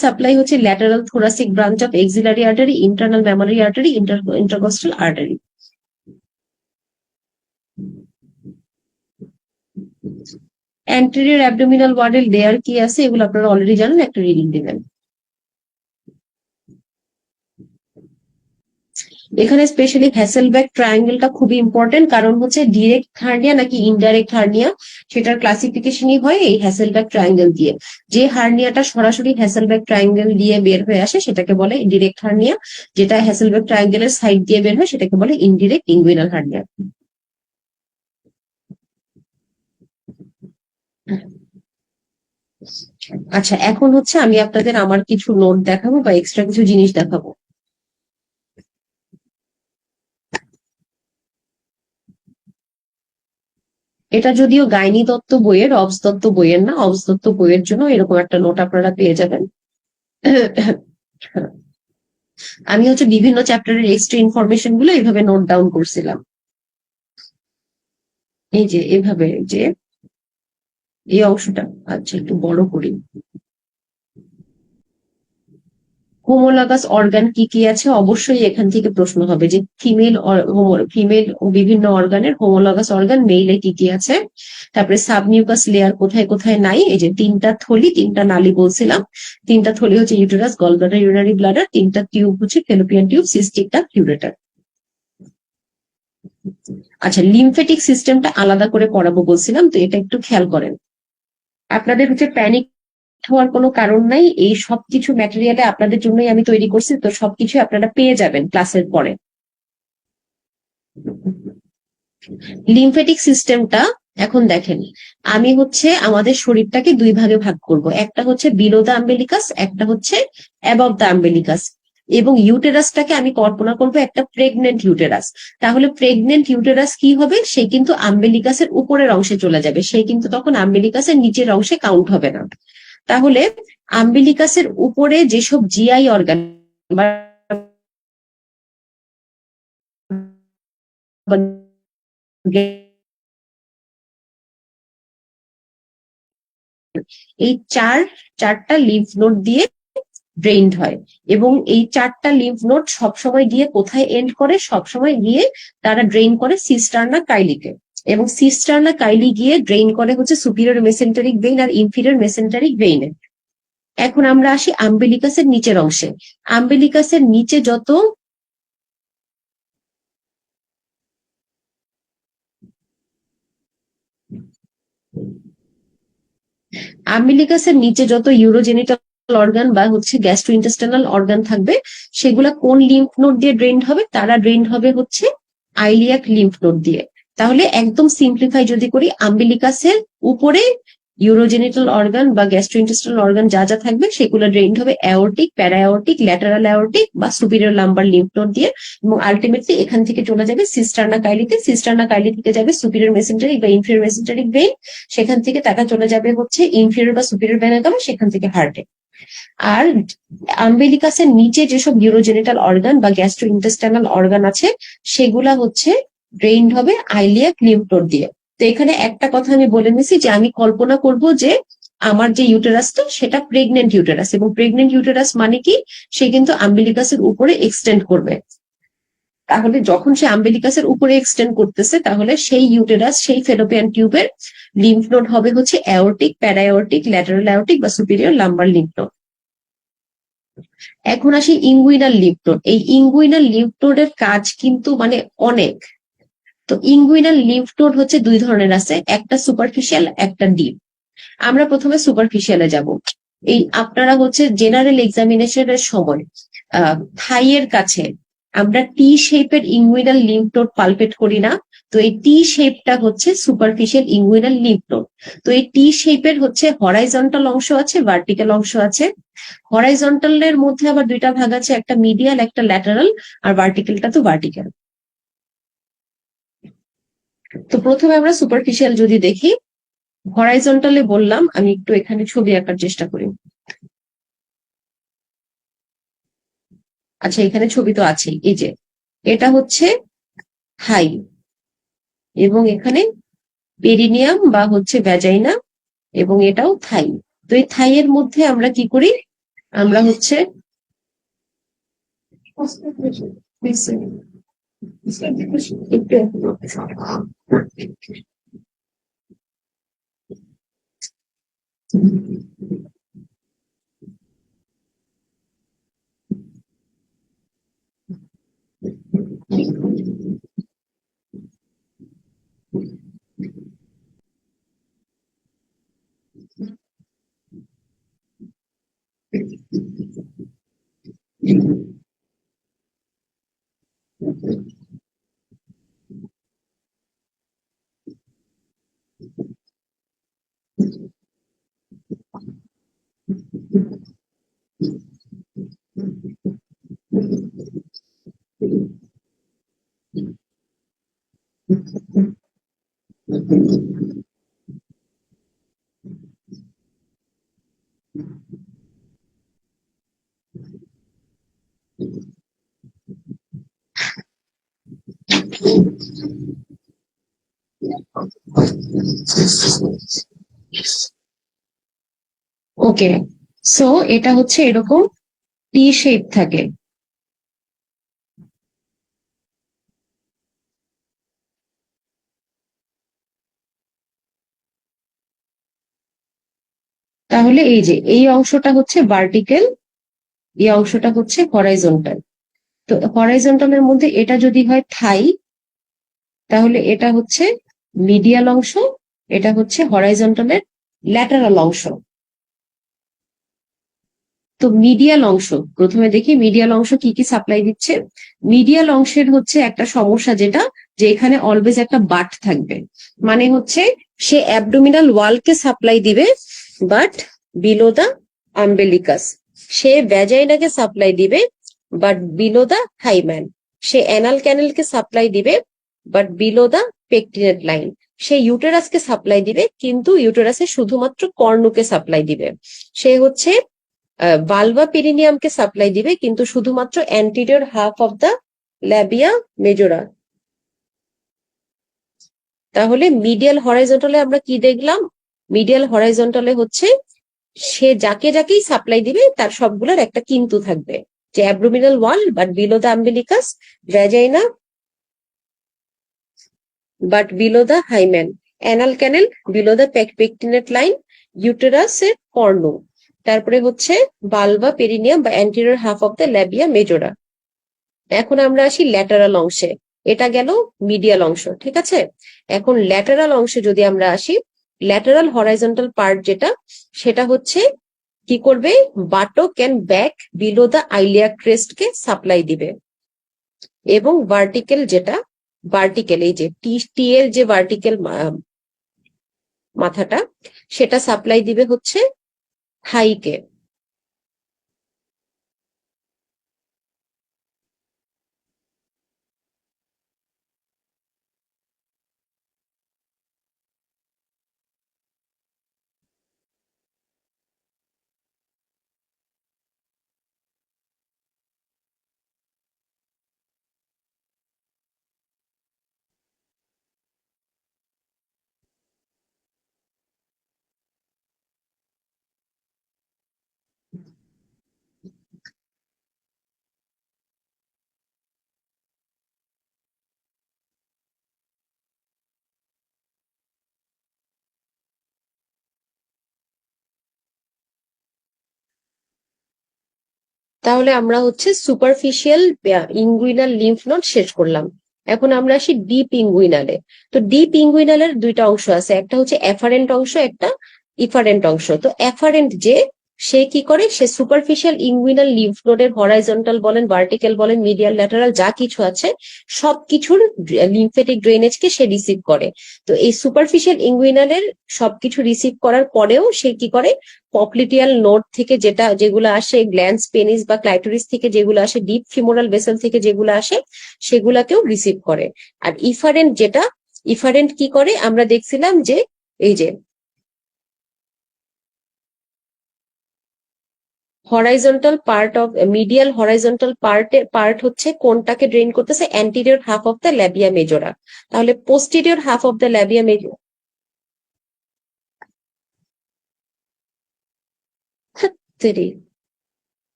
সাপ্লাই হচ্ছে lateral thoracic branch of axillary artery, internal memory artery, intercostal artery. Anterior abdominal ওয়ার্ডের লেয়ার কি আছে এগুলো আপনারা অলরেডি জানেন, একটা রিডিং দিবেন। এখানে স্পেশালি হ্যাসেলব্যাক ট্রায়াঙ্গেলটা খুবই ইম্পর্টেন্ট, কারণ হচ্ছে ডিরেক্ট হার্নিয়া নাকি ইনডাইরেক্ট হার্নিয়া সেটার ক্লাসিফিকেশনই হয় এই হ্যাসেলব্যাক ট্রায়াঙ্গেল দিয়ে। যে হার্নিয়াটা সরাসরি হ্যাসেলব্যাক ট্রায়াঙ্গেল দিয়ে বের হয়ে আসে সেটাকে বলে ডিরেক্ট হার্নিয়া, যেটা হ্যাসেলব্যাক ট্রায়াঙ্গেলের সাইড দিয়ে বের হয় সেটাকে বলে ইনডিরেক্ট ইনগুইনাল হার্নিয়া। আচ্ছা, এখন হচ্ছে আমি আপনাদের আমার কিছু নোট দেখাবো বা এক্সট্রা কিছু জিনিস দেখাবো। এটা যদিও গাইনি দত্ত বইয়ের, অবস দত্ত বইয়ের না, অবস দত্ত বইয়ের জন্য এরকম একটা নোট আপনারা পেয়ে যাবেন। আমি হচ্ছে বিভিন্ন চ্যাপ্টারের এক্সট্রা ইনফরমেশন গুলো এইভাবে নোট ডাউন করছিলাম, এই যে এভাবে, যে এই অংশটা। আচ্ছা, একটু বড় করি। হোমোলাগাস অর্গান কি কি আছে, অবশ্যই এখান থেকে প্রশ্ন হবে যে ফিমেল ও বিভিন্ন অর্গানের হোমোলাগাস অর্গান মেইলে কি কি আছে। তারপরে সাবমিউকাস লেয়ার কোথায় কোথায় নাই, এই যে 3টা থলি 3টা নালী বলছিলাম। 3টা থলি হচ্ছে ইউটেরাস, গলব্লাডার, ইউরিনারি ব্লাডার। 3টা টিউব হচ্ছে fallopian tube, cystic duct, ureter. আচ্ছা, লিম্ফেটিক সিস্টেমটা আলাদা করে পড়াবো বলছিলাম, তো এটা একটু খেয়াল করেন। আপনাদের হচ্ছে প্যানিক হওয়ার কোনো কারণ নাই, এই সবকিছু ম্যাটেরিয়ালে আপনাদের জন্যই আমি তৈরি করছি, তো সবকিছু আপনারা পেয়ে যাবেন ক্লাসের পরে। লিম্ফেটিক সিস্টেমটা এখন দেখেন, আমি হচ্ছে আমাদের শরীরটাকে দুই ভাগে ভাগ করব, একটা হচ্ছে বিলো দ্য আম্বেলিকাস, একটা হচ্ছে অ্যাবভ দ্য আম্বেলিকাস। এবং ইউটেরাসটাকে আমি কল্পনা করব একটা প্রেগনেন্ট ইউটেরাস। তাহলে প্রেগনেন্ট ইউটেরাস কি হবে, সে কিন্তু আম্বেলিকাসের উপরের অংশে চলে যাবে, সে কিন্তু তখন আম্বেলিকাসের নিচের অংশে কাউন্ট হবে না। তাহলে আম্বেলিকাসের উপরে যেসব জিআই অর্গান এই চারটা লিম্ফ নোড দিয়ে ড্রেইনড হয়, এবং এই চারটা লিম্ফ নোড সবসময় গিয়ে কোথায় এন্ড করে, সবসময় গিয়ে তারা ড্রেইন করে সিস্টার্না কাইলিকে, এবং সিস্টার্না কাইলি গিয়ে ড্রেইন করে হচ্ছে সুপিরিয়র মেসেন্টারিক ভেইন আর ইনফিরিয়র মেসেন্টারিক ভেইনে। এখন আমরা আসি আম্বেলিকাসের নিচের অংশে। আম্বেলিকাসের নিচে যত আম্বিলিকাসের নিচে যত ইউরোজেনিটাল অর্গান বা হচ্ছে গ্যাস্ট্রোইন্টেস্টাইনাল অর্গান থাকবে সেগুলা কোন লিম্ফ নোড দিয়ে ড্রেইনড হবে? তারা ড্রেইনড হবে হচ্ছে আইলিয়াক লিম্ফ নোড দিয়ে। তাহলে একদম সিম্পলিফাই যদি করি, আম্বিলিকাসের উপরে ইউরোজেনিটাল অর্গান বা গ্যাস্ট্রোইন্টেস্টাইনাল অর্গান যা যা থাকবে সেগুলো ড্রেইনড হবে অ্যাওর্টিক, প্যারা অ্যাওর্টিক, ল্যাটারাল অ্যাওর্টিক বা সুপিরিয়র লাম্বার লিম্ফ নোড দিয়ে, এবং আলটিমেটলি এখান থেকে চলে যাবে সিস্টার্না কাইলিতে। সিস্টার্না কাইলি থেকে যাবে সুপিরিয়র মেসেঞ্জারিক বা ইনফিরিয়র মেসেঞ্জারিক ভেইন, সেখান থেকে টাকা চলে যাবে হচ্ছে ইনফিরিয়র বা সুপিরিয়র ভেনা কাভা, সেখান থেকে হার্টে। আর আম্বিলিকাসের নিচে যেসব ইউরোজেনিটাল অর্গান বা গ্যাস্ট্রো ইন্টেস্টাইনাল অর্গান আছে সেগুলা হচ্ছে ড্রেইনড হবে আইলিয়াক লিম্ফ নোড দিয়ে। তো এখানে একটা কথা আমি বলে নিছি যে আমি কল্পনা করব যে আমার যে ইউটেরাসটা সেটা প্রেগনেন্ট ইউটেরাস, এবং প্রেগনেন্ট ইউটেরাস মানে কি, সে কিন্তু আম্বিলিকাসের উপরে এক্সটেন্ড করবে। তাহলে যখন সে আম্বিলিকাসের উপরে এক্সটেন্ড করতেছে তাহলে সেই ইউটেরাস, সেই ফেলোপিয়ান টিউবের লিম্ফ নোড হবে হচ্ছে অ্যাওর্টিক, প্যারা অ্যাওর্টিক, ল্যাটারাল অ্যাওর্টিক বা সুপিরিয়র লাম্বার লিম্ফ নোড। এখন আসি ইঙ্গুইনাল লিম্ফ নোড। এই ইঙ্গুইনাল লিম্ফ নোডের কাজ কিন্তু মানে অনেক। তো ইঙ্গুইনাল লিম্ফ নোড হচ্ছে দুই ধরনের আছে, একটা সুপারফিশিয়াল, একটা ডিপ। আমরা প্রথমে সুপারফিশিয়ালে যাব। এই আপনারা হচ্ছে জেনারেল এক্সামিনেশনের সময় থাইয়ের কাছে আমরা টি শেপের ইঙ্গুইনাল লিম্ফ নোড পালপেট করি না? তো এই টি শেপটা হচ্ছে সুপারফিশিয়াল ইঙ্গুইনাল লিম্ফ নোড। তো এই টি শেপের হচ্ছে হরাইজন্টাল অংশ আছে, ভার্টিক্যাল অংশ আছে। হরাইজন্টালের মধ্যে আবার দুইটা ভাগ আছে, একটা মিডিয়াল, একটা ল্যাটারাল, আর ভার্টিক্যালটা তো ভার্টিক্যাল। তো প্রথমে আমরা সুপারফিশিয়াল যদি দেখি, হরাইজন্টালে বললাম, আমি একটু এখানে ছবি আঁকার চেষ্টা করি। আচ্ছা, এখানে ছবি তো আছেই। এই যে এটা হচ্ছে থাই, এবং এখানে পেরিনিয়াম বা হচ্ছে ভ্যাজাইনা, এবং এটাও থাই। তো এই থাইয়ের মধ্যে আমরা কি করি, আমরা হচ্ছে ওকে। সো এটা হচ্ছে এরকম টি শেপ থাকে। তাহলে এই যে এই অংশটা হচ্ছে ভার্টিক্যাল, এই অংশটা হচ্ছে হরাইজন্টাল। তো হরাইজন্টালের মধ্যে এটা যদি হয় থাই, তাহলে এটা হচ্ছে মিডিয়াল অংশ, এটা হচ্ছে হরাইজন্টালের ল্যাটারাল অংশ। তো মিডিয়াল অংশ প্রথমে দেখি, মিডিয়াল অংশ কি কি সাপ্লাই দিচ্ছে। মিডিয়াল অংশের হচ্ছে একটা সমস্যা যেটা, যে এখানে অলওয়েজ একটা বাট থাকবে, মানে হচ্ছে সে অ্যাবডোমিনাল ওয়ালকে সাপ্লাই দিবে, বাট বিলো দা আম্বেলিকাস। সে ভ্যাজাইনাকে সাপ্লাই দিবে, বাট বিলো দা হাইম্যান। সে অ্যানাল ক্যানেলকে সাপ্লাই দিবে, but below the pectinate line. সে ইউটেরাসকে সাপ্লাই দিবে, কিন্তু ইউটেরাসে শুধুমাত্র কর্ণকে সাপ্লাই দিবে। সে হচ্ছে ভালভা পেরিনিয়ামকে সাপ্লাই দিবে, কিন্তু শুধুমাত্র anterior half of the labia majora. তাহলে মিডিয়াল হরাইজন্টালে আমরা কি দেখলাম? মিডিয়াল হরাইজন্টালে হচ্ছে সে যাকে যাকেই সাপ্লাই দিবে তার সবগুলোর একটা কিন্তু থাকবে, যে abdominal wall but below the umbilicus, vagina but below the hymen, anal canal below the pectinate line, ইউটেরাসের কর্ণ, তারপরে হচ্ছে ভালভা পেরিনিয়াম বা anterior half of the labia majora. এখন আমরা আসি ল্যাটারাল অংশে। এটা গেল মিডিয়াল অংশ, ঠিক আছে। এখন ল্যাটারাল অংশে যদি আমরা আসি, ল্যাটারাল হরাইজন্টাল পার্ট যেটা, সেটা হচ্ছে কি করবে, buttock and back below the iliac crest কে সাপ্লাই দিবে। এবং ভার্টিক্যাল যেটা, ভার্টিক্যাল এই যে টি এর যে ভার্টিক্যাল মাথাটা, সেটা সাপ্লাই দিবে হচ্ছে থাইকে। তাহলে আমরা হচ্ছে সুপারফিশিয়াল ইঙ্গুইনাল লিম্ফ নোড শেষ করলাম। এখন আমরা আসি ডিপ ইঙ্গুইনালে। তো ডিপ ইঙ্গুইনালের দুইটা অংশ আছে, একটা হচ্ছে এফারেন্ট অংশ, একটা ইফারেন্ট অংশ। তো এফারেন্ট যে, সে কি করে, সে সুপারফিশিয়াল ইঙ্গুইনাল লিম্ফ নোডের হরাইজন্টাল বলেন, ভার্টিক্যাল বলেন, মিডিয়াল, ল্যাটারাল যা কিছু আছে সবকিছুর লিম্ফেটিক ড্রেনেজকে সে রিসিভ করে। তো এই সুপারফিশিয়াল ইঙ্গুইনালের সবকিছু রিসিভ করার পরেও সে কি করে, পপলিটিয়াল নোড থেকে যেগুলো আসে, গ্ল্যান্স পেনিস বা ক্লাইটোরিস থেকে যেগুলো আসে, ডিপ ফিমোরাল ভেসেল থেকে যেগুলো আসে, সেগুলাকেও রিসিভ করে। আর ইফারেন্ট যেটা, ইফারেন্ট কি করে, আমরা দেখছিলাম যে এই যে horizontal part of medial horizontal part হচ্ছে কোনটাকে ড্রেন করতেছে, anterior half of the labia majora. তাহলে posterior half of the labia majora,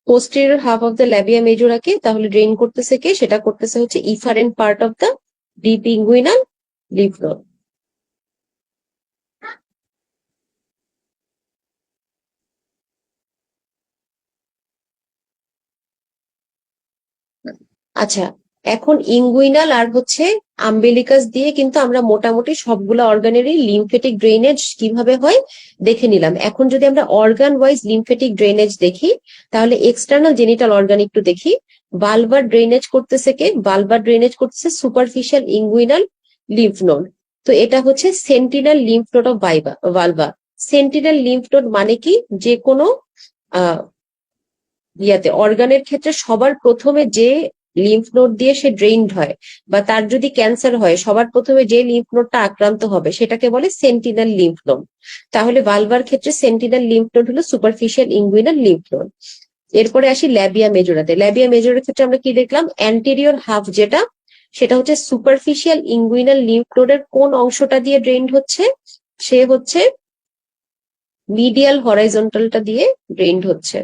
posterior half of the labia মেজোরাকে তাহলে ড্রেন করতেছে কে, সেটা করতেছে হচ্ছে efferent part of the deep inguinal lymph node. আচ্ছা, এখন ইঙ্গুইনাল আর হচ্ছে আম্বেলিকাস দিয়ে কিন্তু আমরা মোটামুটি সবগুলা অর্গানেরই লিম্ফেটিক ড্রেনেজ কিভাবে হয় দেখে নিলাম। এখন যদি আমরা অর্গান ওয়াইজ লিম্ফেটিক ড্রেনেজ দেখি, তাহলে এক্সটার্নাল জেনিটাল অর্গান একটু দেখি। বালবার ড্রেনেজ করতেছে কে, বালবার ড্রেনেজ করতেছে সুপারফিশিয়াল ইঙ্গুইনাল লিম্ফ নোড। তো এটা হচ্ছে Sentinel lymph node of vulva. Sentinel lymph node মানে কি, যে কোনো আহ ইয়াতে অর্গানের ক্ষেত্রে সবার প্রথমে যে লিম্ফ নোড দিয়ে সে ড্রেইনড হয়, বা তার যদি ক্যান্সার হয় সবার প্রথমে যে লিম্ফ নোডটা আক্রান্ত হবে সেটাকে বলে সেন্টিনাল লিম্ফ নোড। তাহলে ভালভার ক্ষেত্রে সেন্টিনাল লিম্ফ নোড হলো সুপারফিশিয়াল ইঙ্গুইনাল লিম্ফ নোড। এরপরে আসি ল্যাবিয়া মেজোরাতে। ল্যাবিয়া মেজোরার ক্ষেত্রে আমরা কি দেখলাম, অ্যান্টেরিয়র হাফ যেটা, সেটা হচ্ছে সুপারফিশিয়াল ইঙ্গুইনাল লিম্ফ নোডের কোন অংশটা দিয়ে ড্রেইনড হচ্ছে, সে হচ্ছে মিডিয়াল হরাইজন্টালটা দিয়ে ড্রেইনড হচ্ছে।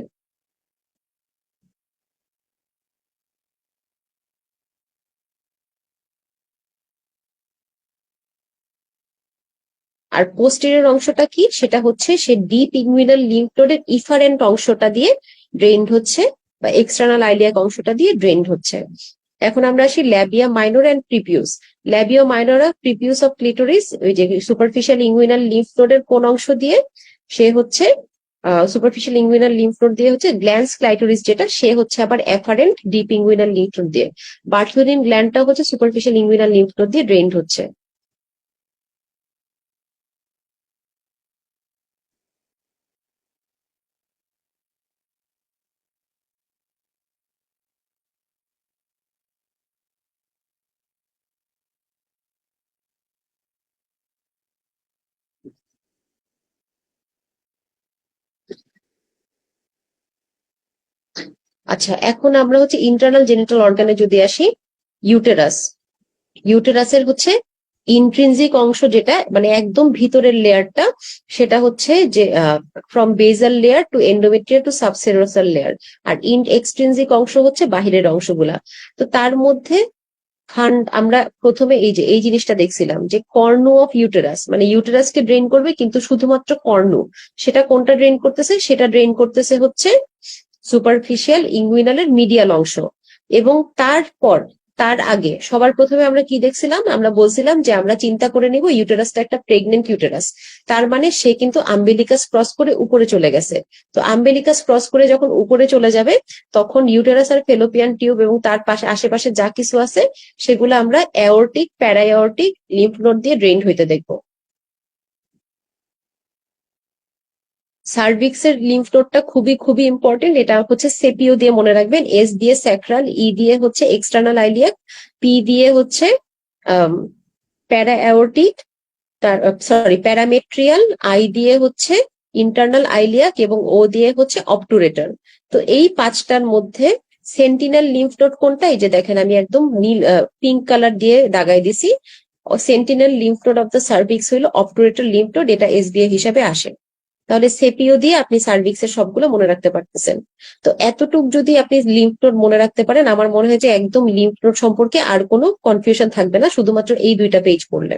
আর পোস্টেরিয়র অংশটা কি, সেটা হচ্ছে সে ডিপ ইঙ্গুইনাল লিম্ফ নোডের ইফারেন্ট অংশটা দিয়ে ড্রেইনড হচ্ছে, বা এক্সটার্নাল আইলিয়াক অংশটা দিয়ে ড্রেইনড হচ্ছে। এখন আমরা আসি labia minor and prepuce. Labia minor prepuce of clitoris, ওই যে সুপারফিশিয়াল ইঙ্গুইনাল লিম্ফ নোডের কোন অংশ দিয়ে, সে হচ্ছে সুপারফিশিয়াল ইঙ্গুইনাল লিম্ফ নোড দিয়ে হচ্ছে গ্ল্যান্স ক্লাইটোরিস যেটা, সে হচ্ছে আবার efferent deep inguinal lymph node দিয়ে। বার্থলিন গ্ল্যান্ডটা হচ্ছে সুপারফিশিয়াল ইঙ্গুইনাল লিম্ফ নোড দিয়ে ড্রেইনড হচ্ছে। আচ্ছা, এখন আমরা হচ্ছে ইন্টারনাল জেনিটাল অর্গানে যদি আসি, ইউটেরাস। ইউটেরাসের হচ্ছে ইন্ট্রিনজিক অংশ যেটা, মানে একদম ভিতরের লেয়ারটা, সেটা হচ্ছে যে from basal layer to endometrial to subserosal layer. আর এক্সট্রিনজিক অংশ হচ্ছে বাহিরের অংশগুলা। তো তার মধ্যে আমরা প্রথমে এই যে এই জিনিসটা দেখছিলাম যে কর্নু অফ ইউটেরাস, মানে ইউটেরাসকে ড্রেন করবে কিন্তু শুধুমাত্র কর্নু, সেটা কোনটা ড্রেন করতেছে, সেটা ড্রেন করতেছে হচ্ছে সুপারফিশিয়াল ইঙ্গুইনালের মিডিয়াল অংশ। এবং তার আগে সবার প্রথমে আমরা কি দেখছিলাম, আমরা বলছিলাম যে আমরা চিন্তা করে নিব ইউটেরাসটা একটা প্রেগনেন্ট ইউটেরাস, তার মানে সে কিন্তু আম্বিলিকাস ক্রস করে উপরে চলে গেছে। তো আম্বিলিকাস ক্রস করে যখন উপরে চলে যাবে তখন ইউটেরাস আর ফেলোপিয়ান টিউব এবং তার পাশে আশেপাশে যা কিছু আছে সেগুলো আমরা অ্যাওর্টিক প্যারা অ্যাওর্টিক লিম্ফ নোড দিয়ে ড্রেইন হইতে দেখবো। সার্ভিক্সের লিম্ফ নোডটা খুবই খুবই ইম্পর্টেন্ট, এটা হচ্ছে সেপিও দিয়ে মনে রাখবেন, এস দিয়ে স্যাক্রাল, ই দিয়ে হচ্ছে এক্সটার্নাল আইলিয়াক, পি দিয়ে হচ্ছে প্যারা অ্যাওর্টিক, প্যারামেট্রিয়াল, আই দিয়ে হচ্ছে ইন্টারনাল আইলিয়াক এবং ও দিয়ে হচ্ছে অবটুরেটর। তো এই পাঁচটার মধ্যে সেন্টিনেল লিম্ফ নোড কোনটা, এই যে দেখেন আমি একদম নীল পিঙ্ক কালার দিয়ে দাগাই দিছি, sentinel lymph node of the cervix হইলো অবটুরেটর লিম্ফ নোড, এটা এসবিএ হিসাবে আসে। তাহলে সেপিও দিয়ে আপনি সার্ভিক্সের সবগুলো মনে রাখতে পারতেছেন। তো এতটুক যদি আপনি লিম্ফ নোড মনে রাখতে পারেন, আমার মনে হয় যে একদম লিম্ফ নোড সম্পর্কে আর কোনো কনফিউশন থাকবে না, শুধুমাত্র এই দুইটা পেজ পড়লে।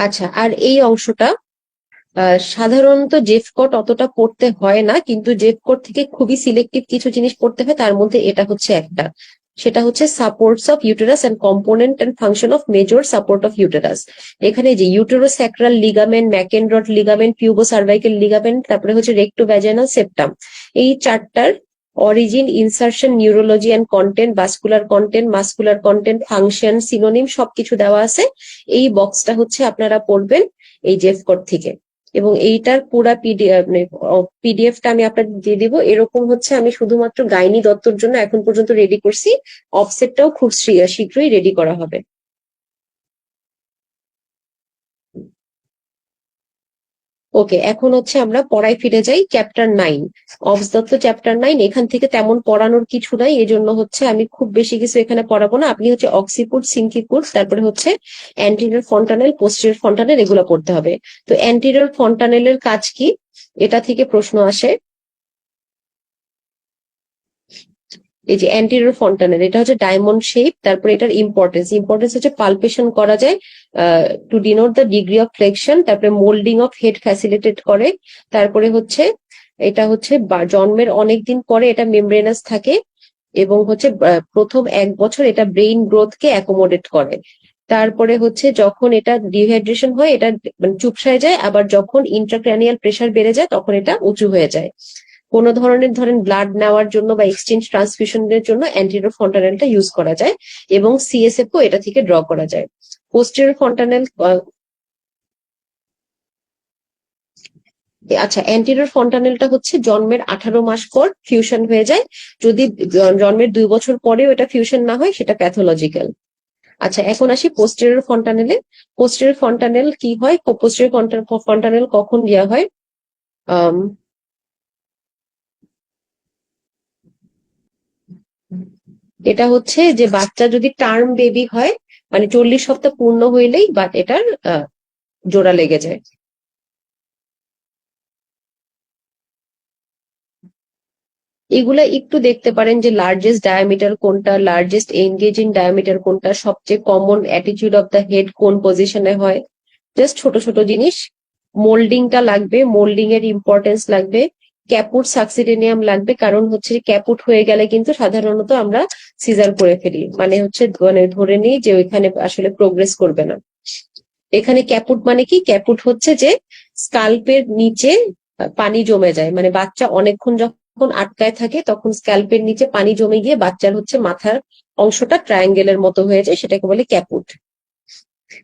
আচ্ছা, আর এই অংশটা সাধারণত জেফকট অতটা পড়তে হয় না, কিন্তু জেফকট থেকে খুবই সিলেক্টিভ কিছু জিনিস পড়তে হয়, তার মধ্যে এটা হচ্ছে একটা। সেটা হচ্ছে supports of uterus and component and function of major support of uterus. এখানে যে uterosacral ligament, Mackenrodt ligament, pubo cervical ligament, তারপরে হচ্ছে রেক্টোভ্যাজানাল সেপ্টাম, এই চারটার origin, insertion, neurology and content, vascular content, muscular content, function, synonym সবকিছু দেওয়া আছে। এই বক্সটা হচ্ছে আপনারা পড়বেন এই জেফকট থেকে, এবং এইটার পুরা পিডিএফটা আমি আপনাদের দিয়ে দিব। এরকম হচ্ছে আমি শুধুমাত্র গাইনি দত্তর জন্য এখন পর্যন্ত রেডি করছি, অফসেটটাও খুব শীঘ্রই রেডি করা হবে। ওকে, এখন হচ্ছে আমরা পড়ায় ফিরে যাই। চ্যাপ্টার 9, অবসদত্ত চ্যাপ্টার 9। এখান থেকে তেমন পড়ানোর কিছু নাই, এজন্য হচ্ছে আমি খুব বেশি কিছু এখানে পড়াবো না। আপনি হচ্ছে অক্সিপুট, সিনকিপুট, তারপরে হচ্ছে অ্যান্টিরিয়র ফন্টানেল, পোস্টেরিয়র ফন্টানেল, এগুলো পড়তে হবে। তো অ্যান্টিরিয়র ফন্টানেলের কাজ কি, এটা থেকে প্রশ্ন আসে। এই যে অ্যান্টিরিয়র ফন্টানেল, এটা হচ্ছে ডায়মন্ড শেপ। তারপরে এটার ইম্পর্টেন্স হচ্ছে পালপেশন করা যায় to denote the degree of flexion, তারপরে মোল্ডিং অফ হেড ফ্যাসিলিটেট করে, তারপরে হচ্ছে এটা হচ্ছে জন্মের অনেকদিন পরে এটা মেমব্রেনাস থাকে, এবং হচ্ছে প্রথম 1 বছর এটা ব্রেইন গ্রোথকে অ্যাকোমোডেট করে। তারপরে হচ্ছে যখন এটা ডিহাইড্রেশন হয় এটা মানে চুপসায় যায়, আবার যখন ইন্ট্রাক্র্যানিয়াল প্রেসার বেড়ে যায় তখন এটা উঁচু হয়ে যায়। কোনো ধরনের ধরেন ব্লাড নেওয়ার জন্য বা এক্সচেঞ্জ ট্রান্সফিউশনের জন্য অ্যান্টিরিয়র ফন্টানেলটা ইউজ করা যায়, এবং সিএসএফ ও এটা থেকে ড্র করা যায়। পোস্টেরিয়র ফন্টানেল, আচ্ছা, অ্যান্টিরিয়র ফন্টানেলটা হচ্ছে জন্মের 18 মাস পর ফিউশন হয়ে যায়, যদি জন্মের 2 বছর পরেও এটা ফিউশন না হয় সেটা প্যাথোলজিক্যাল। আচ্ছা, এখন আসি পোস্টেরিয়র ফন্টানেলে। পোস্টেরিয়র ফন্টানেল কি হয়, পোস্টেরিয়র ফন্টানেল কখন দেওয়া হয়, এটা হচ্ছে যে বাচ্চা যদি টার্ম বেবি হয়, মানে 40 সপ্তাহ পূর্ণ হইলেই বা এটার জোড়া লেগে যায়। এগুলা একটু দেখতে পারেন যে লার্জেস্ট ডায়ামিটার কোনটা, লার্জেস্ট এনগেজিং ডায়ামিটার কোনটা, সবচেয়ে common attitude of the head কোন পজিশনে হয়, জাস্ট ছোট ছোট জিনিস। মোল্ডিংটা লাগবে, মোল্ডিং এর ইম্পর্টেন্স লাগবে। ক্যাপুট সাকসিডেনিয়াম লাগবে, কারণ হচ্ছে ক্যাপুট হয়ে গেলে কিন্তু সাধারণত আমরা সিজার করে ফেলি, মানে হচ্ছে মানে ধরে নিই যে ওইখানে আসলে প্রোগ্রেস করবে না। এখানে ক্যাপুট মানে কি, ক্যাপুট হচ্ছে যে স্কাল্পের নিচে পানি জমে যায়, মানে বাচ্চা অনেকক্ষণ যখন আটকায় থাকে তখন স্ক্যাল্পের নিচে পানি জমে গিয়ে বাচ্চার হচ্ছে মাথার অংশটা ট্রায়াঙ্গেলের মতো হয়ে যায়, সেটাকে বলে ক্যাপুট।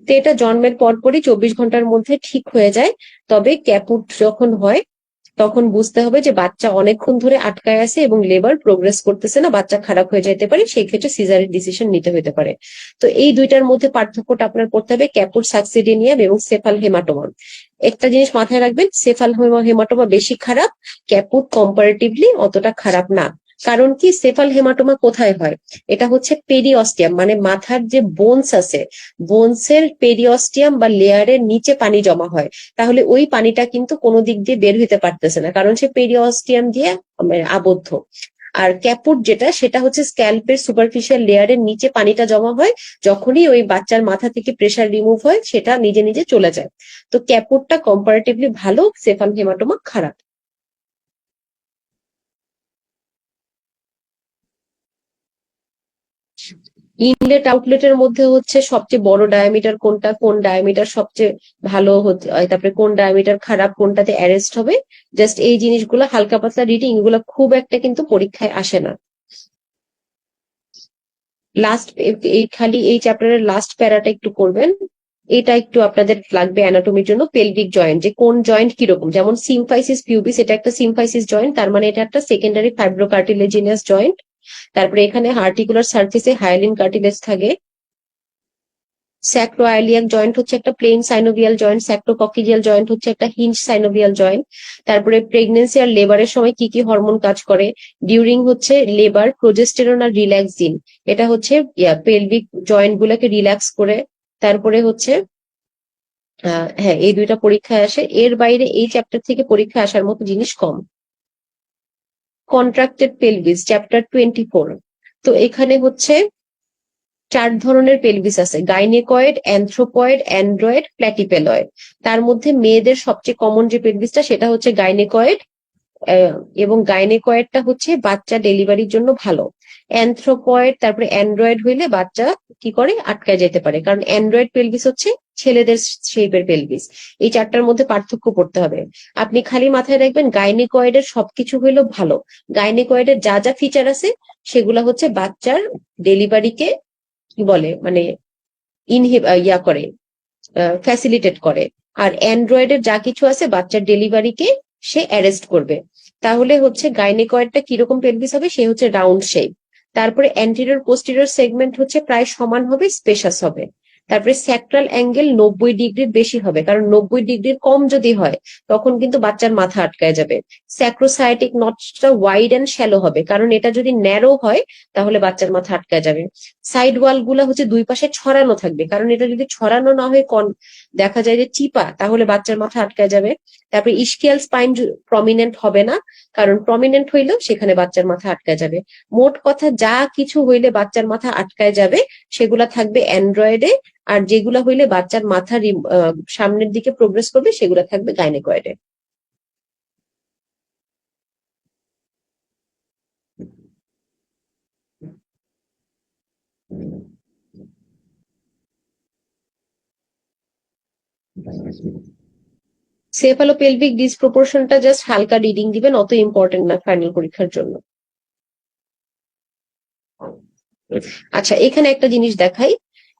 তো এটা জন্মের পরপরই 24 ঘন্টার মধ্যে ঠিক হয়ে যায়। তবে ক্যাপুট যখন হয় তখন বুঝতে হবে যে বাচ্চা অনেকক্ষণ ধরে আটকায় আছে এবং লেবার প্রোগ্রেস করতেছে না, বাচ্চা খারাপ হয়ে যেতে পারে, সেই ক্ষেত্রে সিজারের ডিসিশন নিতে হতে পারে। তো এই দুইটার মধ্যে পার্থক্যটা আপনার করতে হবে, ক্যাপুট সাকসিডেনিয়াম এবং সেফাল হেমাটোমা। একটা জিনিস মাথায় রাখবেন, সেফাল হেমাটোমা বেশি খারাপ, ক্যাপুট কম্পারেটিভলি অতটা খারাপ না। কারণ কি, সেফাল হেমাটোমা কোথায় হয়? এটা হচ্ছে পেরিঅস্টিয়াম, মানে মাথার যে বোনস আছে, বোনসের পেরিঅস্টিয়াম বা লেয়ারের নিচে পানি জমা হয়। তাহলে ওই পানিটা কিন্তু কোনো দিক দিয়ে বের হইতে পারতেছে না, কারণ সে পেরিঅস্টিয়াম দিয়ে মানে আবদ্ধ। আর ক্যাপুট যেটা, সেটা হচ্ছে স্ক্যাল্পের সুপারফিশিয়াল লেয়ারের নিচে পানিটা জমা হয়, যখনই ওই বাচ্চার মাথা থেকে প্রেসার রিমুভ হয় সেটা নিজে নিজে চলে যায়। তো ক্যাপুটটা কম্পারেটিভলি ভালো, সেফাল হেমাটোমা খারাপ। ইনলেট আউটলেটের মধ্যে হচ্ছে সবচেয়ে বড় ডায়ামিটার কোনটা, কোন ডায়ামিটার সবচেয়ে ভালো হচ্ছে, তারপরে কোন ডায়ামিটার খারাপ, কোনটাতে অ্যারেস্ট হবে, জাস্ট এই জিনিসগুলো হালকা পাতলা রিডিং, এগুলো খুব একটা কিন্তু পরীক্ষায় আসে না। লাস্ট এই খালি এই চ্যাপ্টারের লাস্ট প্যারাটা একটু করবেন, এটা একটু আপনাদের লাগবে অ্যানাটমির জন্য। পেলভিক জয়েন্ট, যে কোন জয়েন্ট কিরকম, যেমন সিমফাইসিস পিউবিস, এটা একটা সিমফাইসিস জয়েন্ট, তার মানে এটা একটা সেকেন্ডারি ফাইব্রোকার্টিলেজিনাস জয়েন্ট। তারপরে এখানে আর্টিকুলার সার্ফেসে হায়ালিন কার্টিলেজ থাকে। স্যাক্রোআইলিয়াক জয়েন্ট হচ্ছে একটা প্লেন সাইনোভিয়াল জয়েন্ট, স্যাক্রোককিজিয়াল জয়েন্ট হচ্ছে একটা হিঞ্জ সাইনোভিয়াল জয়েন্ট। তারপরে প্রেগনেন্সি আর লেবারের সময় কি কি হরমোন কাজ করে, ডিউরিং হচ্ছে লেবার প্রোজেস্টেরন আর রিল্যাক্সিন, এটা হচ্ছে পেলভিক জয়েন্ট গুলোকে রিল্যাক্স করে। তারপরে হচ্ছে হ্যাঁ, এই দুইটা পরীক্ষায় আসে, এর বাইরে এই চ্যাপ্টার থেকে পরীক্ষা আসার মতো জিনিস কম। Contracted pelvis chapter 24। তো এখানে হচ্ছে 4 ধরনের পেলভিস আছে, গাইনেকয়েড, অ্যানথ্রোপয়েড, অ্যান্ড্রয়েড, প্ল্যাটিপেলয়েড। তার মধ্যে মেয়েদের সবচেয়ে কমন যে পেলভিসটা সেটা হচ্ছে গাইনেকয়েড, এবং গাইনেকয়েডটা হচ্ছে বাচ্চা ডেলিভারির জন্য ভালো। অ্যানথ্রোপয়েড তারপরে অ্যান্ড্রয়েড হইলে বাচ্চা কি করে, আটকায় যেতে পারে, কারণ অ্যান্ড্রয়েড পেলভিস হচ্ছে ছেলেদের শেপের পেলভিস। এই চারটার মধ্যে পার্থক্য করতে হবে। আপনি খালি মাথায় রাখবেন গাইনেকয়েডের সবকিছু হইলো ভালো, গাইনেকয়েডের যা যা ফিচার আছে সেগুলা হচ্ছে বাচ্চার ডেলিভারিকে কি বলে মানে ইয়া করে, ফ্যাসিলিটেট করে। আর অ্যান্ড্রয়েডের যা কিছু আছে বাচ্চার ডেলিভারিকে সে অ্যারেস্ট করবে। তাহলে হচ্ছে গাইনেকয়েডটা কিরকম পেলভিস হবে, সে হচ্ছে রাউন্ড শেপ। তারপরে অ্যান্টেরিয়র পোস্টেরিয়র সেগমেন্ট হচ্ছে প্রায় সমান হবে, স্পেশাস হবে। তারপরে স্যাক্রাল অ্যাঙ্গেল 90 ডিগ্রির বেশি হবে, কারণ 90 ডিগ্রির কম যদি হয় তখন কিন্তু বাচ্চার মাথা আটকায় যাবে। স্যাক্রোসায়াটিক নটসটা ওয়াইড অ্যান্ড শ্যালো হবে, কারণ এটা যদি ন্যারো হয় তাহলে বাচ্চার মাথা আটকায় যাবে। সাইড ওয়াল গুলা হচ্ছে দুই পাশে ছড়ানো থাকবে, কারণ এটা যদি ছড়ানো না হয় দেখা যায় যে চিপা, তাহলে বাচ্চার মাথা আটকায় যাবে। তারপরে ইস্কিয়াল স্পাইন প্রমিনেন্ট হবে না, কারণ প্রমিনেন্ট হইলেও সেখানে বাচ্চার মাথা আটকায় যাবে। মোট কথা যা কিছু হইলে বাচ্চার মাথা আটকায় যাবে সেগুলা থাকবে অ্যান্ড্রয়েডে, আর যেগুলা হইলে বাচ্চার মাথা সামনের দিকে প্রোগ্রেস করবে সেগুলা থাকবে গাইনেকয়েডে। সেফালোপেলভিক ডিসপ্রপোর্শনটা জাস্ট হালকা রিডিং দিবেন, অত ইম্পর্টেন্ট না ফাইনাল পরীক্ষার জন্য। আচ্ছা, এখানে একটা জিনিস দেখাই,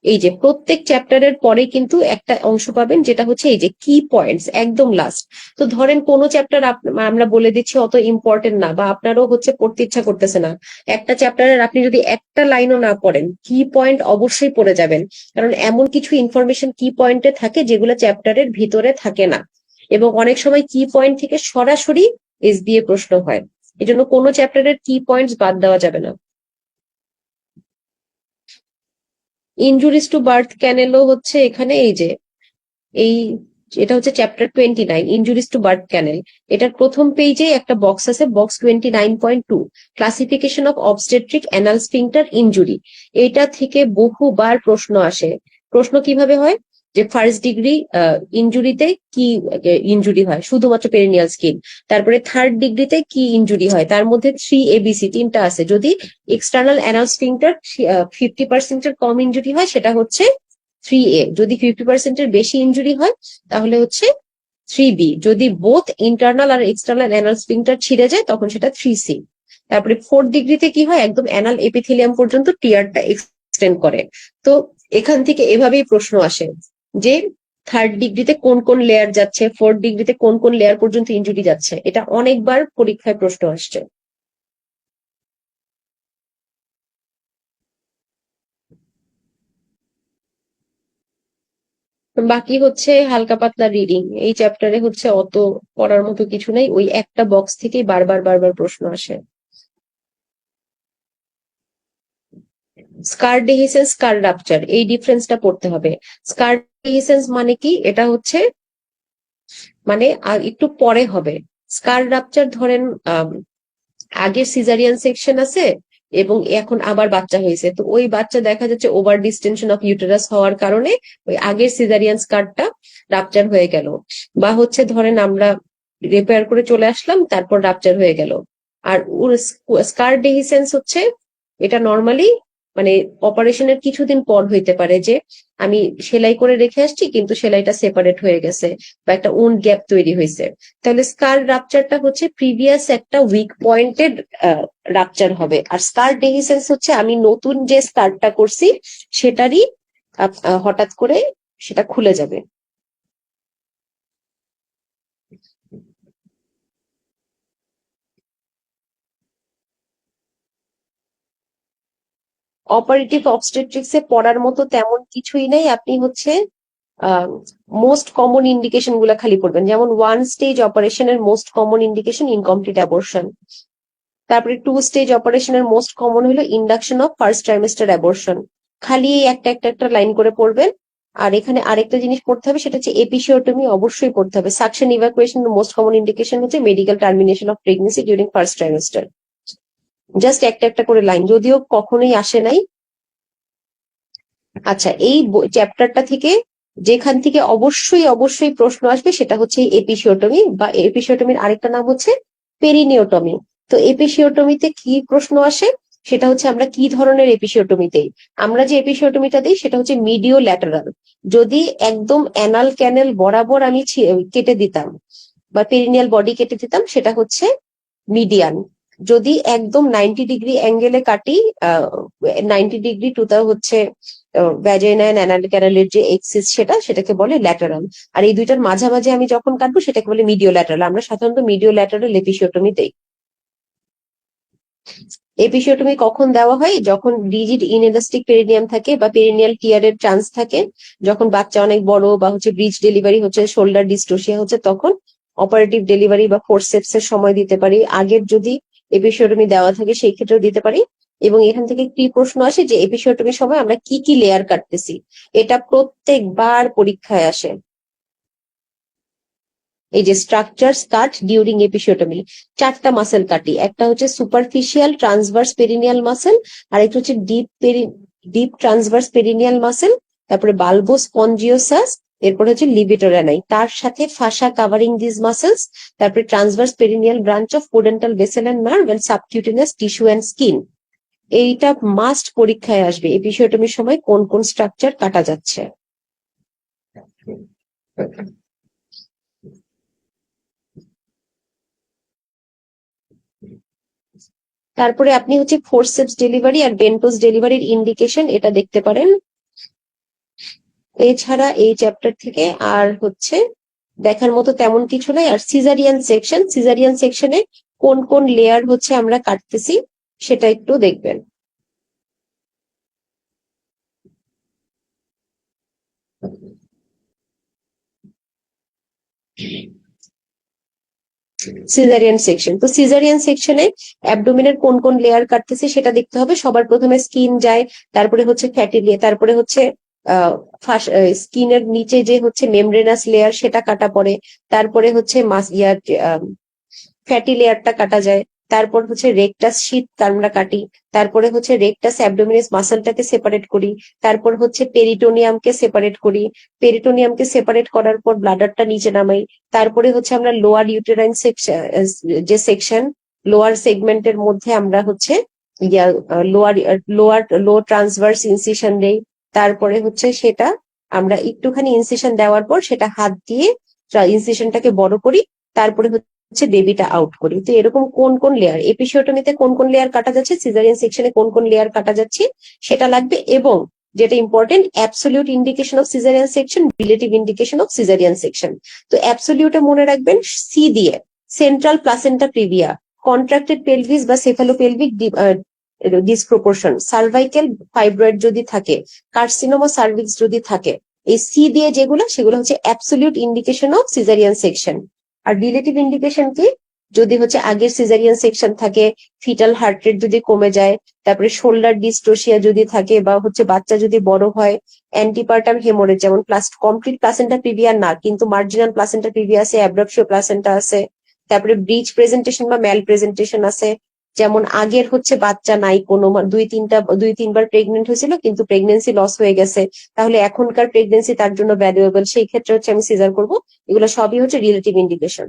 এই যে প্রত্যেক চ্যাপ্টারের পরে কিন্তু একটা অংশ পাবেন যেটা হচ্ছে এই যে কি পয়েন্টস, একদম লাস্ট। তো ধরেন কোন চ্যাপ্টার আমরা বলে দিচ্ছি অত ইম্পর্টেন্ট না, বা আপনারও হচ্ছে পড়তে ইচ্ছা করতেছে না, একটা চ্যাপ্টারের আপনি যদি একটা লাইনও না পড়েন, কি পয়েন্ট অবশ্যই পড়ে যাবেন, কারণ এমন কিছু ইনফরমেশন কি পয়েন্টে থাকে যেগুলো চ্যাপ্টারের ভিতরে থাকে না, এবং অনেক সময় কি পয়েন্ট থেকে সরাসরি SBA প্রশ্ন হয়। এজন্য কোনো চ্যাপ্টারের কি পয়েন্টস বাদ দেওয়া যাবে না। ইনজুরিজ টু বার্থ ক্যানেলও হচ্ছে এখানে এই যে এই এটা হচ্ছে চ্যাপ্টার 29, ইনজুরিজ টু বার্থ ক্যানেল। এটার প্রথম পেজে একটা বক্স আছে, box 29.2, classification of obstetric anal sphincter injury. এটা থেকে বহুবার প্রশ্ন আসে। প্রশ্ন কিভাবে হয়, যে ফার্স্ট ডিগ্রি ইনজুরিতে কি ইনজুরি হয়, শুধুমাত্র পেরিনিয়াল স্কিন। তারপরে থার্ড ডিগ্রিতে কি ইনজুরি হয়, তার মধ্যে 3ABC তিনটা আছে। যদি এক্সটার্নাল অ্যানাল স্ফিংটার 50%-এর কম ইনজুরি হয় সেটা হচ্ছে 3A, যদি 50%-এর বেশি ইনজুরি হয় তাহলে হচ্ছে 3B, যদি বোথ ইন্টারনাল আর এক্সটার্নাল অ্যানাল স্ফিংটার ছিঁড়ে যায় তখন সেটা 3C। তারপরে 4th ডিগ্রিতে কি হয়, একদম অ্যানাল এপিথেলিয়াম পর্যন্ত টিয়ারটা এক্সটেন্ড করে। তো এখান থেকে এভাবেই প্রশ্ন আসে যে থার্ড ডিগ্রিতে কোন কোন লেয়ার যাচ্ছে, 4th ডিগ্রিতে কোন কোন লেয়ার পর্যন্ত ইনজুরি যাচ্ছে, এটা অনেকবার পরীক্ষায় প্রশ্ন আসছে। বাকি হচ্ছে হালকা পাতলা রিডিং, এই চ্যাপ্টারে হচ্ছে অত পড়ার মতো কিছু নাই, ওই একটা বক্স থেকেই বারবার বারবার প্রশ্ন আসে। স্কার ডেহিসেন্স, স্কার রাপচার, এই ডিফারেন্সটা পড়তে হবে। স্কার ডেহিসেন্স মানে কি, এটা হচ্ছে মানে আর একটু পরে হবে। স্কার রাপচার ধরেন আগের সিজারিয়ান সেকশন আছে এবং এখন আবার বাচ্চা হয়েছে, তো ওই বাচ্চা দেখা যাচ্ছে ওভার ডিস্টেনশন অফ ইউটেরাস হওয়ার কারণে ওই আগের সিজারিয়ান স্কারটা রাপচার হয়ে গেল। বা হচ্ছে ধরেন আমরা রিপেয়ার করে চলে আসলাম, তারপর রাপচার হয়ে গেল। আর স্কার ডেহিসেন্স হচ্ছে এটা নর্মালি মানে অপারেশনের কিছুদিন পর হইতে পারে, যে আমি সেলাই করে রেখে আসছি কিন্তু সেলাইটা সেপারেট হয়ে গেছে বা একটা উন্ড গ্যাপ তৈরি হয়েছে। তাহলে স্কার রাপচারটা হচ্ছে প্রিভিয়াস একটা উইক পয়েন্টেড রাপচার হবে, আর স্কার ডেহিসেন্স হচ্ছে আমি নতুন যে স্কারটা করছি সেটারই হঠাৎ করে সেটা খুলে যাবে। অপারেটিভ অবস্টেট্রিক্সে পড়ার মতো তেমন কিছুই নেই, আপনি হচ্ছে মোস্ট কমন ইন্ডিকেশন গুলা খালি পড়বেন। যেমন ওয়ান স্টেজ অপারেশনের most common indication incomplete abortion, তারপরে টু স্টেজ অপারেশনের মোস্ট কমন হলো induction of first trimester abortion. খালি এই একটা লাইন করে পড়বেন। আর এখানে আরেকটা জিনিস পড়তে হবে, সেটা হচ্ছে এপিসিওটমি অবশ্যই পড়তে হবে। Suction evacuation most common indication হচ্ছে medical termination of pregnancy during first trimester. Just একটা করে লাইন, যদিও কখনোই আসে নাই। আচ্ছা, এই চ্যাপ্টারটা থেকে যেখান থেকে অবশ্যই প্রশ্ন আসবে সেটা হচ্ছে এপিসিওটমি, বা এপিসিওটমির আরেকটা নাম হচ্ছে পেরিনিওটমি। তো এপিসিওটমিতে কি প্রশ্ন আসে, সেটা হচ্ছে আমরা কি ধরনের এপিসিওটমি দেই। আমরা যে এপিসিওটমিটা দিই সেটা হচ্ছে মিডিও ল্যাটারাল। যদি একদম অ্যানাল ক্যানেল বরাবর আমি কেটে দিতাম বা পেরিনিয়াল বডি কেটে দিতাম, সেটা হচ্ছে মিডিয়ান। যদি একদম 90 ডিগ্রি অ্যাঙ্গেলে কাটি, 90 ডিগ্রি টু দা হচ্ছে ভ্যাজাইনা এন্ড অ্যানাল ক্যানালের যে এক্সিস সেটাকে বলে ল্যাটারাল। আর এই দুইটার মাঝামাঝি আমি যখন কাটবো সেটাকে বলে মিডিও ল্যাটারাল। আমরা সাধারণত মিডিও ল্যাটারাল এপিসিওটমি দেই। এপিসিওটমি কখন দেওয়া হয়, যখন রিজিড ইনএলাস্টিক পেরিনিয়াম থাকে বা পেরিনিয়াল টিয়ারের চান্স থাকে, যখন বাচ্চা অনেক বড় বা হচ্ছে ব্রিজ ডেলিভারি হচ্ছে, শোল্ডার ডিস্টোসিয়া হচ্ছে, তখন অপারেটিভ ডেলিভারি বা ফোরসেপস এর সময় দিতে পারি। আগের যদি এপিসিওটমি দেওয়া থাকে সেই ক্ষেত্রেও দিতে পারি। এবং এখান থেকে কি প্রশ্ন আসে যে এপিসিওটমির সময় আমরা কি কি লেয়ার কাটতেছি, এটা প্রত্যেকবার পরীক্ষায় আসে। এই যে স্ট্রাকচার কাট ডিউরিং এপিসিওটমি, চারটা মাসেল কাটি। একটা হচ্ছে সুপারফিশিয়াল ট্রান্সভার্স পেরিনিয়াল মাসেল, আর একটা হচ্ছে ডিপ ট্রান্সভার্স পেরিনিয়াল মাসেল, তারপরে বালবো স্পঞ্জিওসাস, এরপরে হচ্ছে লিবিটোরানাই, তার সাথে ফাসা কাভারিং দিস মাসেলস, তারপরে transverse perineal branch of pudendal vessel and nerve and subcutaneous tissue and skin. এইটা মাস্ট পরীক্ষায় আসবে, এপিসিওটমির সময় কোন কোন স্ট্রাকচার কাটা যাচ্ছে। তারপরে আপনি হচ্ছে ফোরসেপস ডেলিভারি আর বেন্টোস ডেলিভারির ইন্ডিকেশন এটা দেখতে পারেন। এছাড়া এই চ্যাপ্টার থেকে আর হচ্ছে দেখার মতো তেমন কিছু নাই। আর সিজারিয়ান সেকশনে কোন কোন লেয়ার হচ্ছে আমরা কাটতেছি সেটা একটু দেখবেন। সিজারিয়ান সেকশন, তো সিজারিয়ান সেকশনে অ্যাবডোমিনের কোন কোন লেয়ার কাটতেছি সেটা দেখতে হবে। সবার প্রথমে স্কিন যায়, তারপরে হচ্ছে ফ্যাটি লেয়ার, তারপরে হচ্ছে স্কিনের নিচে যে হচ্ছে মেমব্রেনাস লেয়ার সেটা কাটা পড়ে, তারপরে হচ্ছে ফ্যাটি লেয়ারটা কাটা যায়, তারপর হচ্ছে রেকটাস শীট আমরা কাটি, তারপরে হচ্ছে রেকটাস অ্যাবডোমিনাস মাসলটাকে সেপারেট করি, তারপর হচ্ছে পেরিটোনিয়ামকে সেপারেট করি, পেরিটোনিয়ামকে সেপারেট করার পর ব্লাডারটা নিচে নামাই, তারপরে হচ্ছে আমরা লোয়ার ইউটেরাইন সেকশন, যে সেকশন লোয়ার সেগমেন্টের মধ্যে আমরা হচ্ছে লোয়ার লো ট্রান্সভার্স ইনসিশন দেই, তারপরে হচ্ছে সেটা আমরা একটুখানি ইনসিশন দেওয়ার পর সেটা হাত দিয়ে ইনসিশনটাকে বড় করি, তারপরে হচ্ছে বেবিটা আউট করি। তো এরকম কোন কোন লেয়ার এপিসিওটমিতে কোন কোন লেয়ার কাটা যাচ্ছে, সিজারিয়ান সেকশনে কোন কোন লেয়ার কাটা যাচ্ছে সেটা লাগবে। এবং যেটা important, absolute indication of caesarean section, relative indication of caesarean section. তো অ্যাবসলিউটে মনে রাখবেন সি দিয়ে, central placenta previa, contracted pelvis বা সেফালোপেলভিক ডিসপ্রপোর্শন, সার্ভাইকেল ফাইব্রয়েড যদি থাকে, কার্সিনোমা সার্ভিক্স যদি থাকে, এই সি দিয়ে যেগুলো সেগুলো হচ্ছে absolute indication of caesarean section. আর রিলেটিভ ইন্ডিকেশন কি, যদি হচ্ছে আগের সিজারিয়ান সেকশন থাকে, ফিটাল হার্ট রেট যদি কমে যায়, তারপরে শোল্ডার ডিস্টোসিয়া যদি থাকে, বা হচ্ছে বাচ্চা যদি বড় হয়, অ্যান্টিপার্টাম হেমোরেজ যেমন কমপ্লিট প্লাসেন্টা প্রিভিয়া না কিন্তু মার্জিনাল প্লাসেন্টা প্রিভিয়া আছে, অ্যাব্রাপশিও প্লাসেন্টা আছে, তারপরে ব্রিচ প্রেজেন্টেশন বা ম্যাল প্রেজেন্টেশন আছে, যেমন আগের হচ্ছে বাচ্চা নাই কোনো, দুই তিনবার প্রেগনেন্ট হয়েছিল কিন্তু প্রেগনেন্সি লস হয়ে গেছে, তাহলে এখনকার প্রেগনেন্সি তার জন্য ভ্যালুয়েবল, সেই ক্ষেত্রে হচ্ছে আমি সিজার করব। এগুলো সবই হচ্ছে রিলেটিভ ইন্ডিকেশন।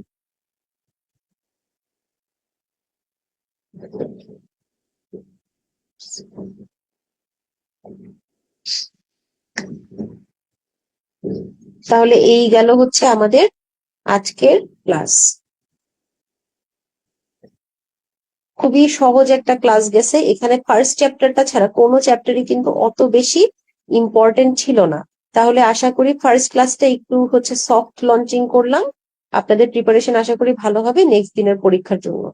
তাহলে এই গেল হচ্ছে আমাদের আজকের ক্লাস। খুবই সহজ একটা ক্লাস গেছে, এখানে ফার্স্ট চ্যাপ্টারটা ছাড়া কোনো চ্যাপ্টারই কিন্তু অত বেশি ইম্পর্টেন্ট ছিল না। তাহলে আশা করি ফার্স্ট ক্লাসটা একটু হচ্ছে সফট লঞ্চিং করলাম, আপনাদের প্রিপারেশন আশা করি ভালো হবে নেক্সট দিনের পরীক্ষার জন্য।